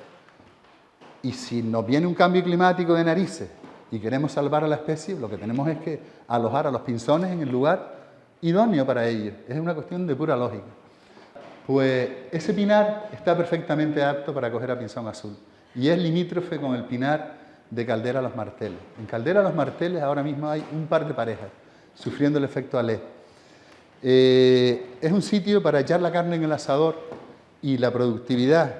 Speaker 1: Y si nos viene un cambio climático de narices y queremos salvar a la especie, lo que tenemos es que alojar a los pinzones en el lugar idóneo para ellos, es una cuestión de pura lógica. Pues ese pinar está perfectamente apto para coger a pinzón azul y es limítrofe con el pinar de Caldera Los Marteles. En Caldera Los Marteles ahora mismo hay un par de parejas sufriendo el efecto alé. Es un sitio para echar la carne en el asador y la productividad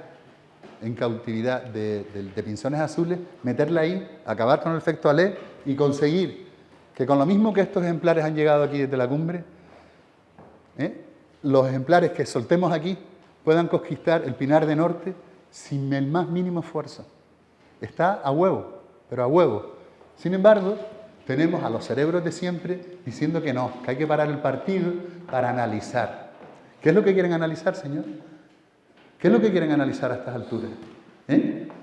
Speaker 1: en cautividad de pinzones azules, meterla ahí, acabar con el efecto alé y conseguir que con lo mismo que estos ejemplares han llegado aquí desde la cumbre, los ejemplares que soltemos aquí puedan conquistar el Pinar de Norte sin el más mínimo esfuerzo. Está a huevo, pero a huevo. Sin embargo, tenemos a los cerebros de siempre diciendo que no, que hay que parar el partido para analizar. ¿Qué es lo que quieren analizar, señor? ¿Qué es lo que quieren analizar a estas alturas?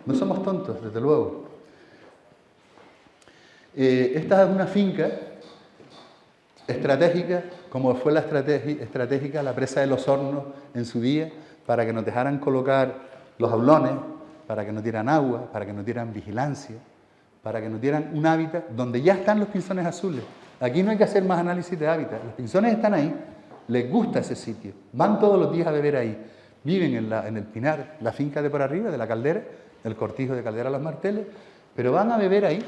Speaker 1: No somos tontos, desde luego. Esta es una finca estratégica, como fue la estratégica la presa de Los Hornos en su día, para que nos dejaran colocar los jaulones, para que nos dieran agua, para que nos dieran vigilancia, para que nos dieran un hábitat donde ya están los pinzones azules. Aquí no hay que hacer más análisis de hábitat. Los pinzones están ahí, les gusta ese sitio, van todos los días a beber ahí, viven en el Pinar, la finca de por arriba, de la Caldera, el cortijo de Caldera Los Marteles, pero van a beber ahí,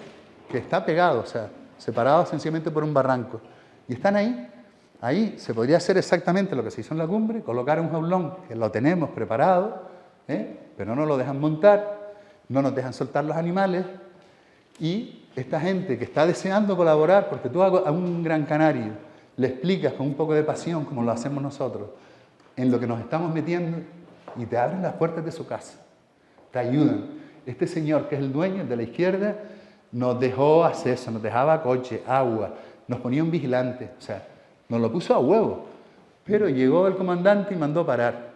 Speaker 1: que está pegado, o sea, separado sencillamente por un barranco. Y están ahí. Ahí se podría hacer exactamente lo que se hizo en la cumbre, colocar un jaulón, que lo tenemos preparado, pero no nos lo dejan montar, no nos dejan soltar los animales, y esta gente que está deseando colaborar, porque tú a un gran canario le explicas con un poco de pasión, como lo hacemos nosotros, en lo que nos estamos metiendo, y te abren las puertas de su casa, te ayudan. Este señor, que es el dueño, el de la izquierda, nos dejó acceso, nos dejaba coche, agua, nos ponía un vigilante, o sea, nos lo puso a huevo. Pero llegó el comandante y mandó parar.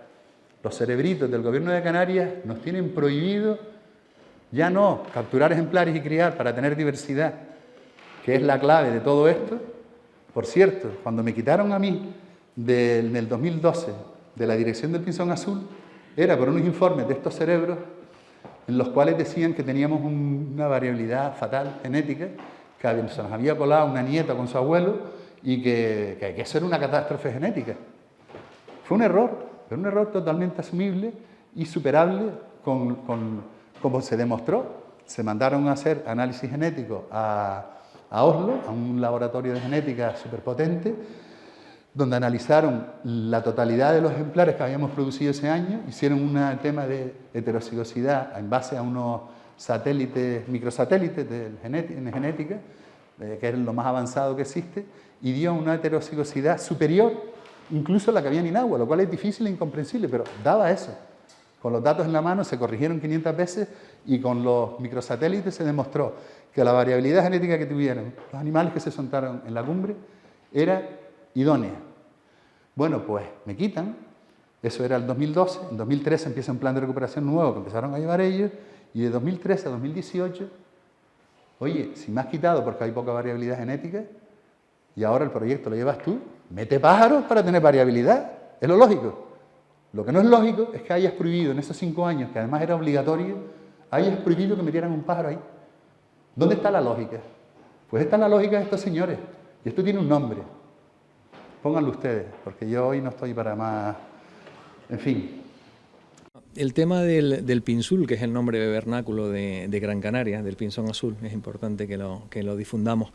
Speaker 1: Los cerebritos del gobierno de Canarias nos tienen prohibido ya no capturar ejemplares y criar para tener diversidad, que es la clave de todo esto. Por cierto, cuando me quitaron a mí en el 2012 de la dirección del pinzón azul, era por unos informes de estos cerebros en los cuales decían que teníamos una variabilidad fatal genética, que se nos había colado una nieta con su abuelo y que eso era una catástrofe genética. Fue un error, pero un error totalmente asumible y superable como se demostró. Se mandaron a hacer análisis genéticos a Oslo, a un laboratorio de genética superpotente, donde analizaron la totalidad de los ejemplares que habíamos producido ese año, hicieron un tema de heterocigosidad en base a unos satélites, microsatélites en genética, que es lo más avanzado que existe, y dio una heterocigosidad superior incluso a la que había en Inagua, lo cual es difícil e incomprensible, pero daba eso. Con los datos en la mano se corrigieron 500 veces y con los microsatélites se demostró que la variabilidad genética que tuvieron los animales que se soltaron en la cumbre era idónea. Bueno, pues me quitan, eso era el 2012, en 2013 empieza un plan de recuperación nuevo que empezaron a llevar ellos, y de 2013 a 2018, oye, si me has quitado porque hay poca variabilidad genética y ahora el proyecto lo llevas tú, mete pájaros para tener variabilidad, es lo lógico. Lo que no es lógico es que hayas prohibido en esos 5 años, que además era obligatorio, hayas prohibido que metieran un pájaro ahí. ¿Dónde está la lógica? Pues está la lógica de estos señores, y esto tiene un nombre. Pónganlo ustedes, porque yo hoy no estoy para más... En fin.
Speaker 2: El tema del pinzul, que es el nombre vernáculo de Gran Canaria, del pinzón azul, es importante que lo difundamos.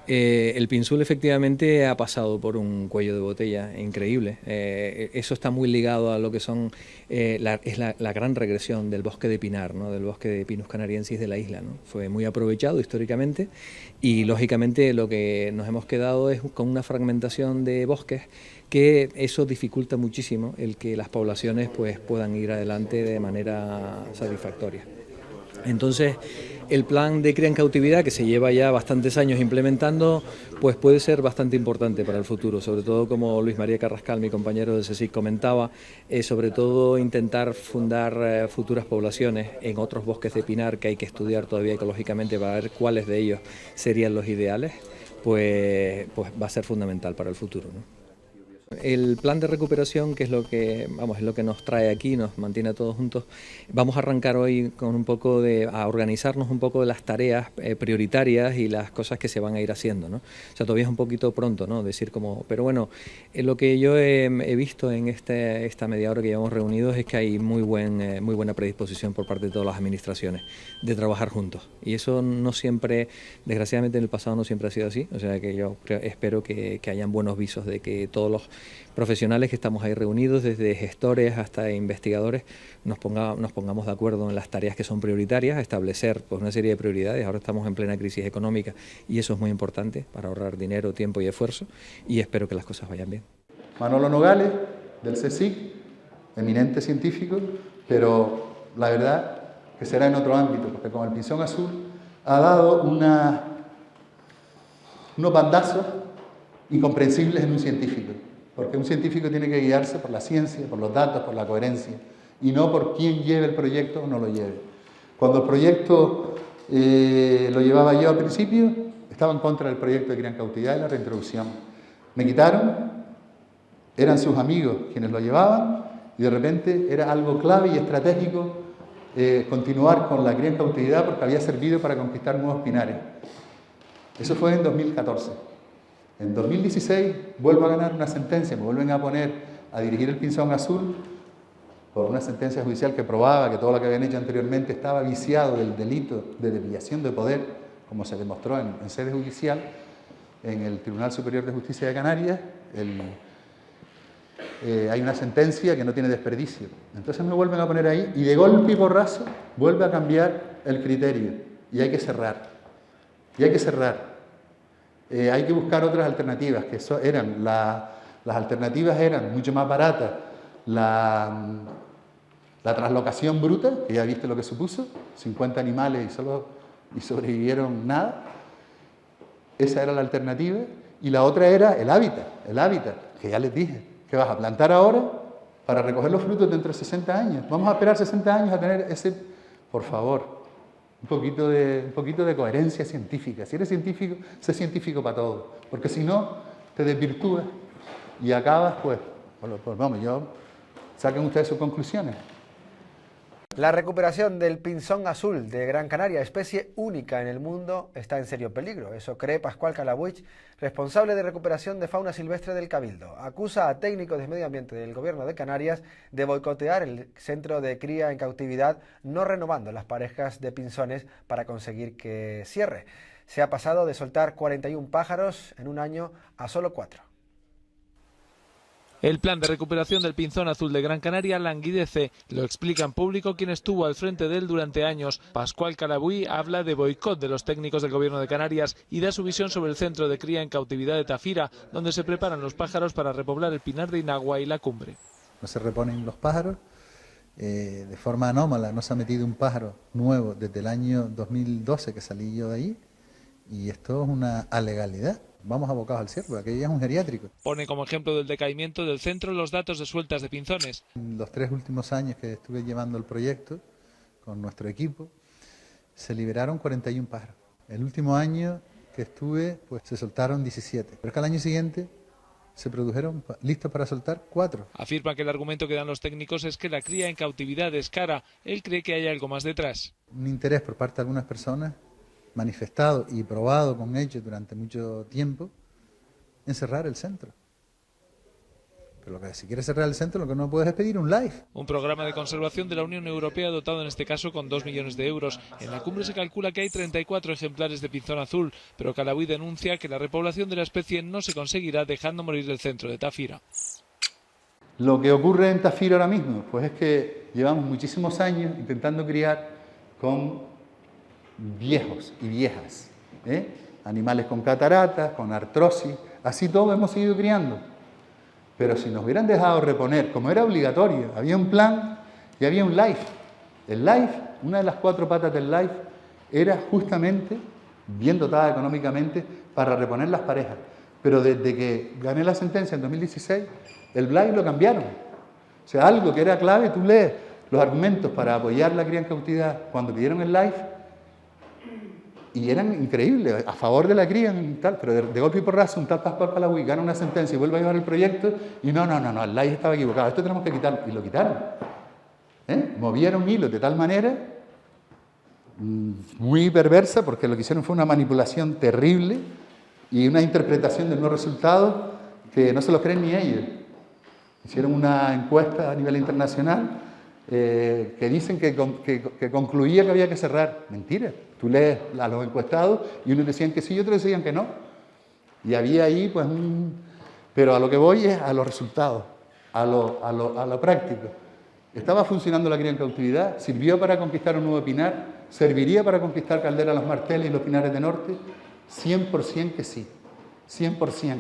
Speaker 2: El pinzul efectivamente ha pasado por un cuello de botella increíble. Eso está muy ligado a lo que son la gran regresión del bosque de pinar, ¿no? Del bosque de Pinus canariensis de la isla, ¿no? Fue muy aprovechado históricamente y lógicamente lo que nos hemos quedado es con una fragmentación de bosques que eso dificulta muchísimo el que las poblaciones pues puedan ir adelante de manera satisfactoria. Entonces, el plan de cría en cautividad, que se lleva ya bastantes años implementando, pues puede ser bastante importante para el futuro, sobre todo como Luis María Carrascal, mi compañero de CSIC, comentaba, sobre todo intentar fundar futuras poblaciones en otros bosques de pinar que hay que estudiar todavía ecológicamente para ver cuáles de ellos serían los ideales, pues va a ser fundamental para el futuro, ¿no? El plan de recuperación, que es lo que, es lo que nos trae aquí, nos mantiene a todos juntos, vamos a arrancar hoy con un poco a organizarnos un poco de las tareas prioritarias y las cosas que se van a ir haciendo, ¿no? O sea, todavía es un poquito pronto, ¿no? Decir como, pero bueno, lo que yo he visto en esta media hora que llevamos reunidos es que hay muy buena predisposición por parte de todas las administraciones de trabajar juntos. Y eso no siempre, desgraciadamente en el pasado no siempre ha sido así, o sea que yo espero que hayan buenos visos de que todos los profesionales que estamos ahí reunidos, desde gestores hasta investigadores, nos pongamos de acuerdo en las tareas que son prioritarias, establecer pues, una serie de prioridades. Ahora estamos en plena crisis económica y eso es muy importante para ahorrar dinero, tiempo y esfuerzo, y espero que las cosas vayan bien.
Speaker 1: Manolo Nogales, del CSIC, eminente científico, pero la verdad que será en otro ámbito, porque con el Pinzón Azul ha dado unos bandazos incomprensibles en un científico, porque un científico tiene que guiarse por la ciencia, por los datos, por la coherencia, y no por quién lleve el proyecto o no lo lleve. Cuando el proyecto lo llevaba yo al principio, estaba en contra del proyecto de cría en cautividad y la reintroducción. Me quitaron, eran sus amigos quienes lo llevaban, y de repente era algo clave y estratégico continuar con la cría en cautividad porque había servido para conquistar nuevos pinares. Eso fue en 2014. En 2016 vuelvo a ganar una sentencia, me vuelven a poner a dirigir el Pinzón Azul por una sentencia judicial que probaba que todo lo que habían hecho anteriormente estaba viciado del delito de desviación de poder, como se demostró en sede judicial, en el Tribunal Superior de Justicia de Canarias. Hay una sentencia que no tiene desperdicio. Entonces me vuelven a poner ahí y de golpe y porrazo vuelve a cambiar el criterio y hay que cerrar. Hay que buscar otras alternativas, que las alternativas eran mucho más baratas. La traslocación bruta, que ya viste lo que supuso, 50 animales y sobrevivieron nada. Esa era la alternativa. Y la otra era el hábitat, que ya les dije, que vas a plantar ahora para recoger los frutos dentro de 60 años. Vamos a esperar 60 años a tener ese, por favor, un poquito de coherencia científica. Si eres científico, sé científico para todo, porque si no, te desvirtúas y acabas, saquen ustedes sus conclusiones.
Speaker 3: La recuperación del pinzón azul de Gran Canaria, especie única en el mundo, está en serio peligro. Eso cree Pascual Calabuig, responsable de recuperación de fauna silvestre del Cabildo. Acusa a técnicos de medio ambiente del Gobierno de Canarias de boicotear el centro de cría en cautividad, no renovando las parejas de pinzones para conseguir que cierre. Se ha pasado de soltar 41 pájaros en un año a solo 4.
Speaker 4: El plan de recuperación del pinzón azul de Gran Canaria languidece, lo explica en público quien estuvo al frente de él durante años. Pascual Calabuig habla de boicot de los técnicos del Gobierno de Canarias y da su visión sobre el centro de cría en cautividad de Tafira, donde se preparan los pájaros para repoblar el pinar de Inagua y la Cumbre.
Speaker 1: No se reponen los pájaros, de forma anómala, no se ha metido un pájaro nuevo desde el año 2012 que salí yo de ahí, y esto es una alegalidad. Vamos abocados al cierre, aquello ya es un geriátrico.
Speaker 4: Pone como ejemplo del decaimiento del centro los datos de sueltas de pinzones.
Speaker 1: En los 3 últimos años que estuve llevando el proyecto con nuestro equipo, se liberaron 41 pájaros. El último año que estuve, pues se soltaron 17. Pero es que al año siguiente se produjeron listos para soltar 4.
Speaker 4: Afirma que el argumento que dan los técnicos es que la cría en cautividad es cara. Él cree que hay algo más detrás.
Speaker 1: Un interés por parte de algunas personas, manifestado y probado con hechos durante mucho tiempo, en cerrar el centro. Pero si quieres cerrar el centro, lo que no puedes es pedir un LIFE.
Speaker 4: Un programa de conservación de la Unión Europea dotado en este caso con 2 millones de euros. En la cumbre se calcula que hay 34 ejemplares de pinzón azul, pero Calabuig denuncia que la repoblación de la especie no se conseguirá dejando morir el centro de Tafira.
Speaker 1: Lo que ocurre en Tafira ahora mismo, pues es que llevamos muchísimos años intentando criar con viejos y viejas, animales con cataratas, con artrosis, así todo hemos seguido criando. Pero si nos hubieran dejado reponer, como era obligatorio, había un plan y había un LIFE. El LIFE, una de las 4 patas del LIFE, era justamente bien dotada económicamente para reponer las parejas. Pero desde que gané la sentencia en 2016, el LIFE lo cambiaron. O sea, algo que era clave, tú lees los argumentos para apoyar la cría en cautividad cuando pidieron el LIFE, y eran increíbles, a favor de la cría y tal, pero de golpe y porrazo un tal Pascual Calabuy gana una sentencia y vuelve a llevar el proyecto y no, el LAI estaba equivocado, esto tenemos que quitarlo, y lo quitaron. Movieron hilos de tal manera muy perversa, porque lo que hicieron fue una manipulación terrible y una interpretación del no resultado que no se lo creen ni ellos. Hicieron una encuesta a nivel internacional que dicen que concluía que había que cerrar. Mentira. Tú lees a los encuestados y unos decían que sí y otros decían que no. Y había ahí pues Pero a lo que voy es a los resultados, a lo práctico. ¿Estaba funcionando la cría en cautividad? ¿Sirvió para conquistar un nuevo pinar? ¿Serviría para conquistar Caldera Los Marteles y los Pinares de Norte? 100% que sí. 100%.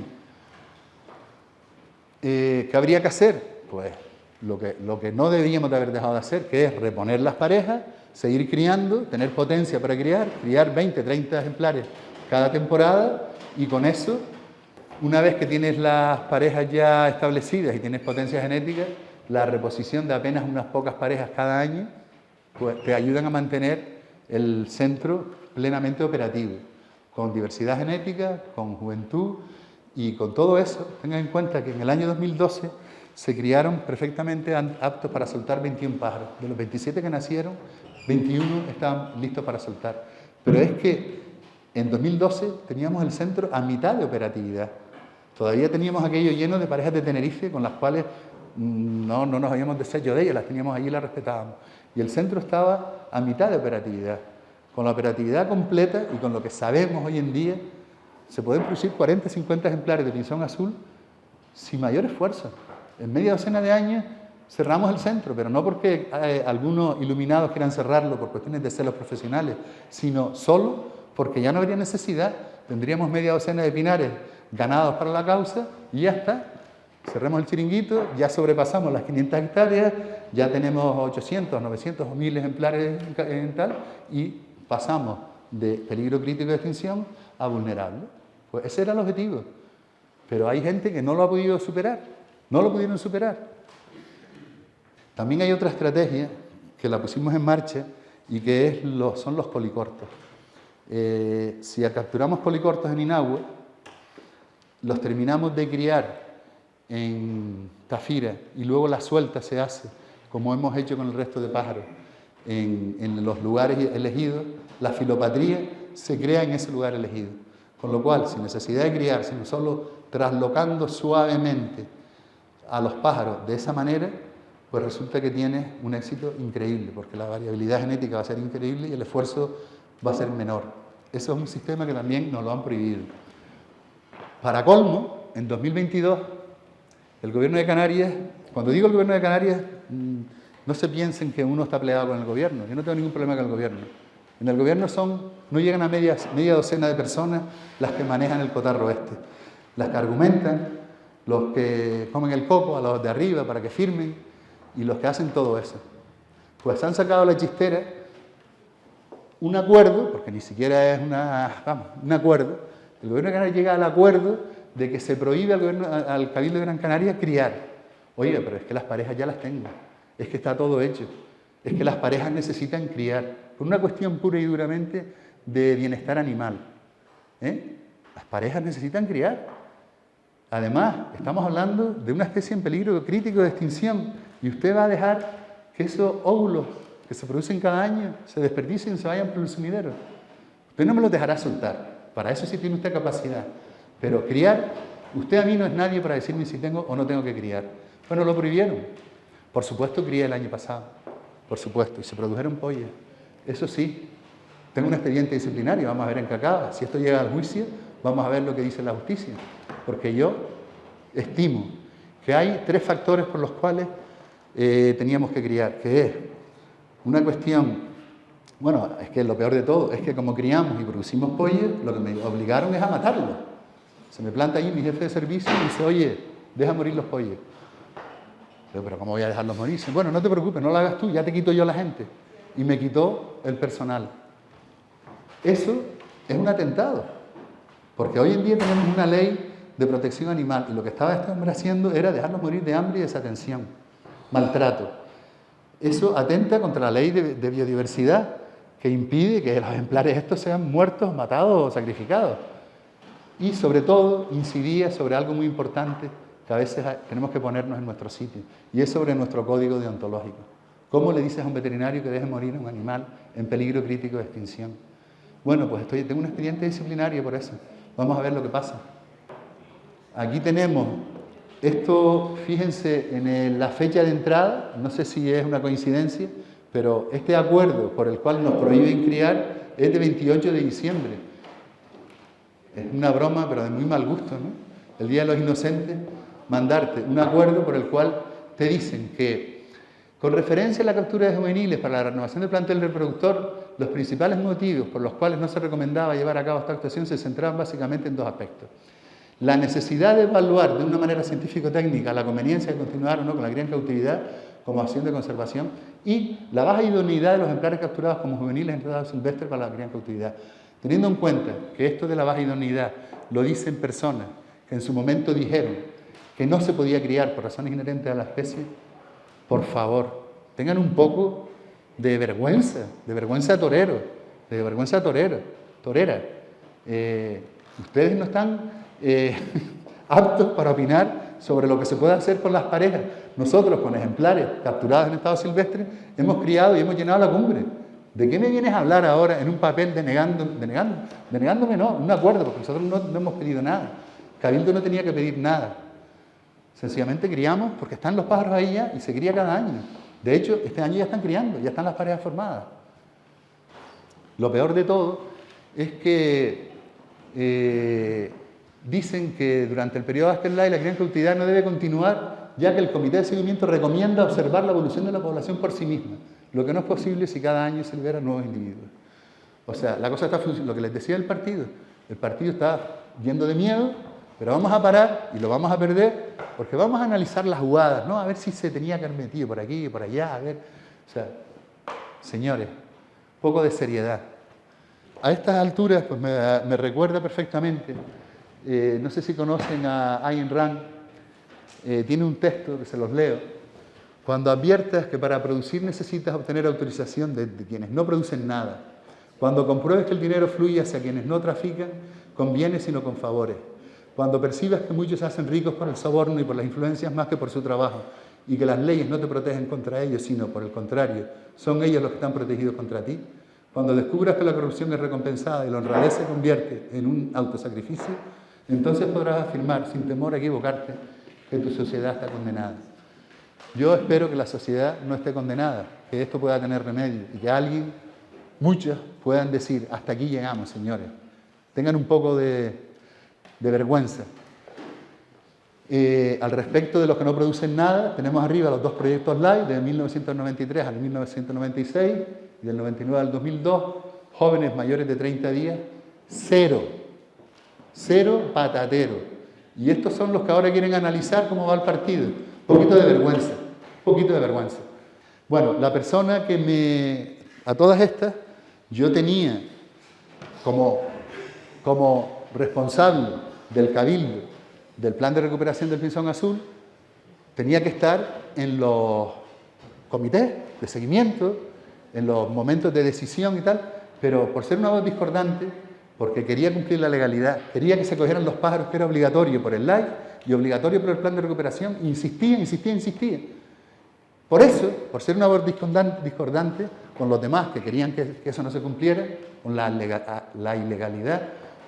Speaker 1: ¿Qué habría que hacer? Pues lo que no debíamos de haber dejado de hacer, que es reponer las parejas, seguir criando, tener potencia para criar 20, 30 ejemplares cada temporada, y con eso, una vez que tienes las parejas ya establecidas y tienes potencia genética, la reposición de apenas unas pocas parejas cada año, pues te ayudan a mantener el centro plenamente operativo, con diversidad genética, con juventud y con todo eso. Tengan en cuenta que en el año 2012 se criaron perfectamente aptos para soltar 21 pájaros. De los 27 que nacieron, 21 estaban listos para soltar. Pero es que en 2012 teníamos el centro a mitad de operatividad. Todavía teníamos aquello lleno de parejas de Tenerife con las cuales no nos habíamos deshecho de ellas, las teníamos allí y las respetábamos. Y el centro estaba a mitad de operatividad. Con la operatividad completa y con lo que sabemos hoy en día, se pueden producir 40, 50 ejemplares de pinzón azul sin mayor esfuerzo. En media docena de años cerramos el centro, pero no porque algunos iluminados quieran cerrarlo por cuestiones de celos profesionales, sino solo porque ya no habría necesidad. Tendríamos media docena de pinares ganados para la causa y ya está. Cerremos el chiringuito, ya sobrepasamos las 500 hectáreas, ya tenemos 800, 900 o 1000 ejemplares en tal, y pasamos de peligro crítico de extinción a vulnerable. Pues ese era el objetivo. Pero hay gente que no lo ha podido superar, no lo pudieron superar. También hay otra estrategia que la pusimos en marcha y que son los policortos. Si capturamos policortos en Inagua, los terminamos de criar en Tafira y luego la suelta se hace, como hemos hecho con el resto de pájaros, en los lugares elegidos, la filopatría se crea en ese lugar elegido. Con lo cual, sin necesidad de criar, sino solo traslocando suavemente a los pájaros de esa manera, pues resulta que tienes un éxito increíble, porque la variabilidad genética va a ser increíble y el esfuerzo va a ser menor. Eso es un sistema que también nos lo han prohibido. Para colmo, en 2022, el Gobierno de Canarias, cuando digo el Gobierno de Canarias, no se piensen que uno está peleado con el Gobierno. Yo no tengo ningún problema con el Gobierno. En el Gobierno no llegan a media docena de personas las que manejan el cotarro este. Las que argumentan, los que comen el coco a los de arriba para que firmen y los que hacen todo eso. Pues han sacado la chistera un acuerdo, porque ni siquiera es un acuerdo. El Gobierno de Canarias llega al acuerdo de que se prohíbe al Cabildo de Gran Canaria criar. Oiga, pero es que las parejas ya las tengo. Es que está todo hecho. Es que las parejas necesitan criar. Por una cuestión pura y duramente de bienestar animal. Las parejas necesitan criar. Además, estamos hablando de una especie en peligro crítico de extinción. Y usted va a dejar que esos óvulos que se producen cada año se desperdicien y se vayan por el sumidero. Usted no me los dejará soltar. Para eso sí tiene usted capacidad. Pero criar, usted a mí no es nadie para decirme si tengo o no tengo que criar. Bueno, lo prohibieron. Por supuesto crié el año pasado. Por supuesto. Y se produjeron pollas. Eso sí. Tengo un expediente disciplinario. Vamos a ver en qué acaba. Si esto llega al juicio, vamos a ver lo que dice la justicia. Porque yo estimo que hay 3 factores por los cuales teníamos que criar. Que es una cuestión... Bueno, es que lo peor de todo es que como criamos y producimos pollas, lo que me obligaron es a matarlo. Se me planta ahí mi jefe de servicio y dice, oye, deja morir los pollos. Pero ¿cómo voy a dejarlos morir? Dice, bueno, no te preocupes, no lo hagas tú, ya te quito yo la gente. Y me quitó el personal. Eso es un atentado. Porque hoy en día tenemos una ley de protección animal y lo que estaba este hombre haciendo era dejarlos morir de hambre y desatención. Maltrato. Eso atenta contra la ley de biodiversidad que impide que los ejemplares estos sean muertos, matados o sacrificados. Y sobre todo incidía sobre algo muy importante que a veces tenemos que ponernos en nuestro sitio, y es sobre nuestro código deontológico. ¿Cómo le dices a un veterinario que deje morir a un animal en peligro crítico de extinción? Bueno, pues tengo un expediente disciplinario por eso. Vamos a ver lo que pasa. Aquí tenemos esto, fíjense en la fecha de entrada, no sé si es una coincidencia, pero este acuerdo por el cual nos prohíben criar es de 28 de diciembre. Es una broma, pero de muy mal gusto, ¿no? El Día de los Inocentes, mandarte un acuerdo por el cual te dicen que, con referencia a la captura de juveniles para la renovación del plantel reproductor, los principales motivos por los cuales no se recomendaba llevar a cabo esta actuación se centraban básicamente en dos aspectos. La necesidad de evaluar de una manera científico-técnica la conveniencia de continuar o no con la cría en cautividad como acción de conservación y la baja idoneidad de los ejemplares capturados como juveniles en estado silvestre para la cría en cautividad. Teniendo en cuenta que esto de la baja idoneidad lo dicen personas que en su momento dijeron que no se podía criar por razones inherentes a la especie, por favor, tengan un poco de vergüenza torero, torera. Ustedes no están aptos para opinar sobre lo que se puede hacer con las parejas. Nosotros, con ejemplares capturados en estado silvestre, hemos criado y hemos llenado la cumbre. ¿De qué me vienes a hablar ahora en un papel denegándome? No, un acuerdo, porque nosotros no hemos pedido nada. Cabildo no tenía que pedir nada. Sencillamente criamos porque están los pájaros ahí ya y se cría cada año. De hecho, este año ya están criando, ya están las parejas formadas. Lo peor de todo es que dicen que durante el periodo de Asterlay la cría en cautividad no debe continuar, ya que el comité de seguimiento recomienda observar la evolución de la población por sí misma, lo que no es posible si cada año se liberan nuevos individuos. O sea, la cosa está funcionando, lo que les decía el partido está yendo de miedo, pero vamos a parar y lo vamos a perder porque vamos a analizar las jugadas, ¿no? A ver si se tenía que haber metido por aquí y por allá, a ver. O sea, señores, poco de seriedad. A estas alturas, pues me recuerda perfectamente, no sé si conocen a Ayn Rand, tiene un texto que se los leo. Cuando adviertas que para producir necesitas obtener autorización de quienes no producen nada, cuando compruebes que el dinero fluye hacia quienes no trafican, con bienes sino con favores, cuando percibas que muchos se hacen ricos por el soborno y por las influencias más que por su trabajo, y que las leyes no te protegen contra ellos, sino por el contrario, son ellos los que están protegidos contra ti, cuando descubras que la corrupción es recompensada y la honradez se convierte en un autosacrificio, entonces podrás afirmar, sin temor a equivocarte, que tu sociedad está condenada. Yo espero que la sociedad no esté condenada, que esto pueda tener remedio y que muchos puedan decir, hasta aquí llegamos, señores. Tengan un poco de vergüenza. Al respecto de los que no producen nada, tenemos arriba los dos proyectos LIFE de 1993 al 1996 y del 99 al 2002, jóvenes mayores de 30 días, cero patatero. Y estos son los que ahora quieren analizar cómo va el partido. Poquito de vergüenza. Bueno, la persona a todas estas, yo tenía como responsable del Cabildo, del plan de recuperación del pinzón azul, tenía que estar en los comités de seguimiento, en los momentos de decisión y tal, pero por ser una voz discordante, porque quería cumplir la legalidad, quería que se cogieran los pájaros, que era obligatorio por el LIFE y obligatorio por el plan de recuperación, insistía. Por eso, por ser una voz discordante con los demás que querían que eso no se cumpliera, con la ilegalidad,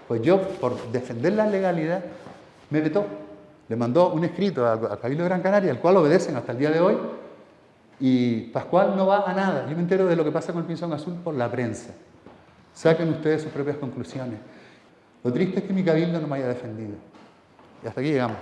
Speaker 1: pues yo, por defender la legalidad, me vetó. Le mandó un escrito al Cabildo de Gran Canaria, al cual obedecen hasta el día de hoy, y Pascual no va a nada. Yo me entero de lo que pasa con el pinzón azul por la prensa. Saquen ustedes sus propias conclusiones. Lo triste es que mi Cabildo no me haya defendido. Y hasta aquí llegamos.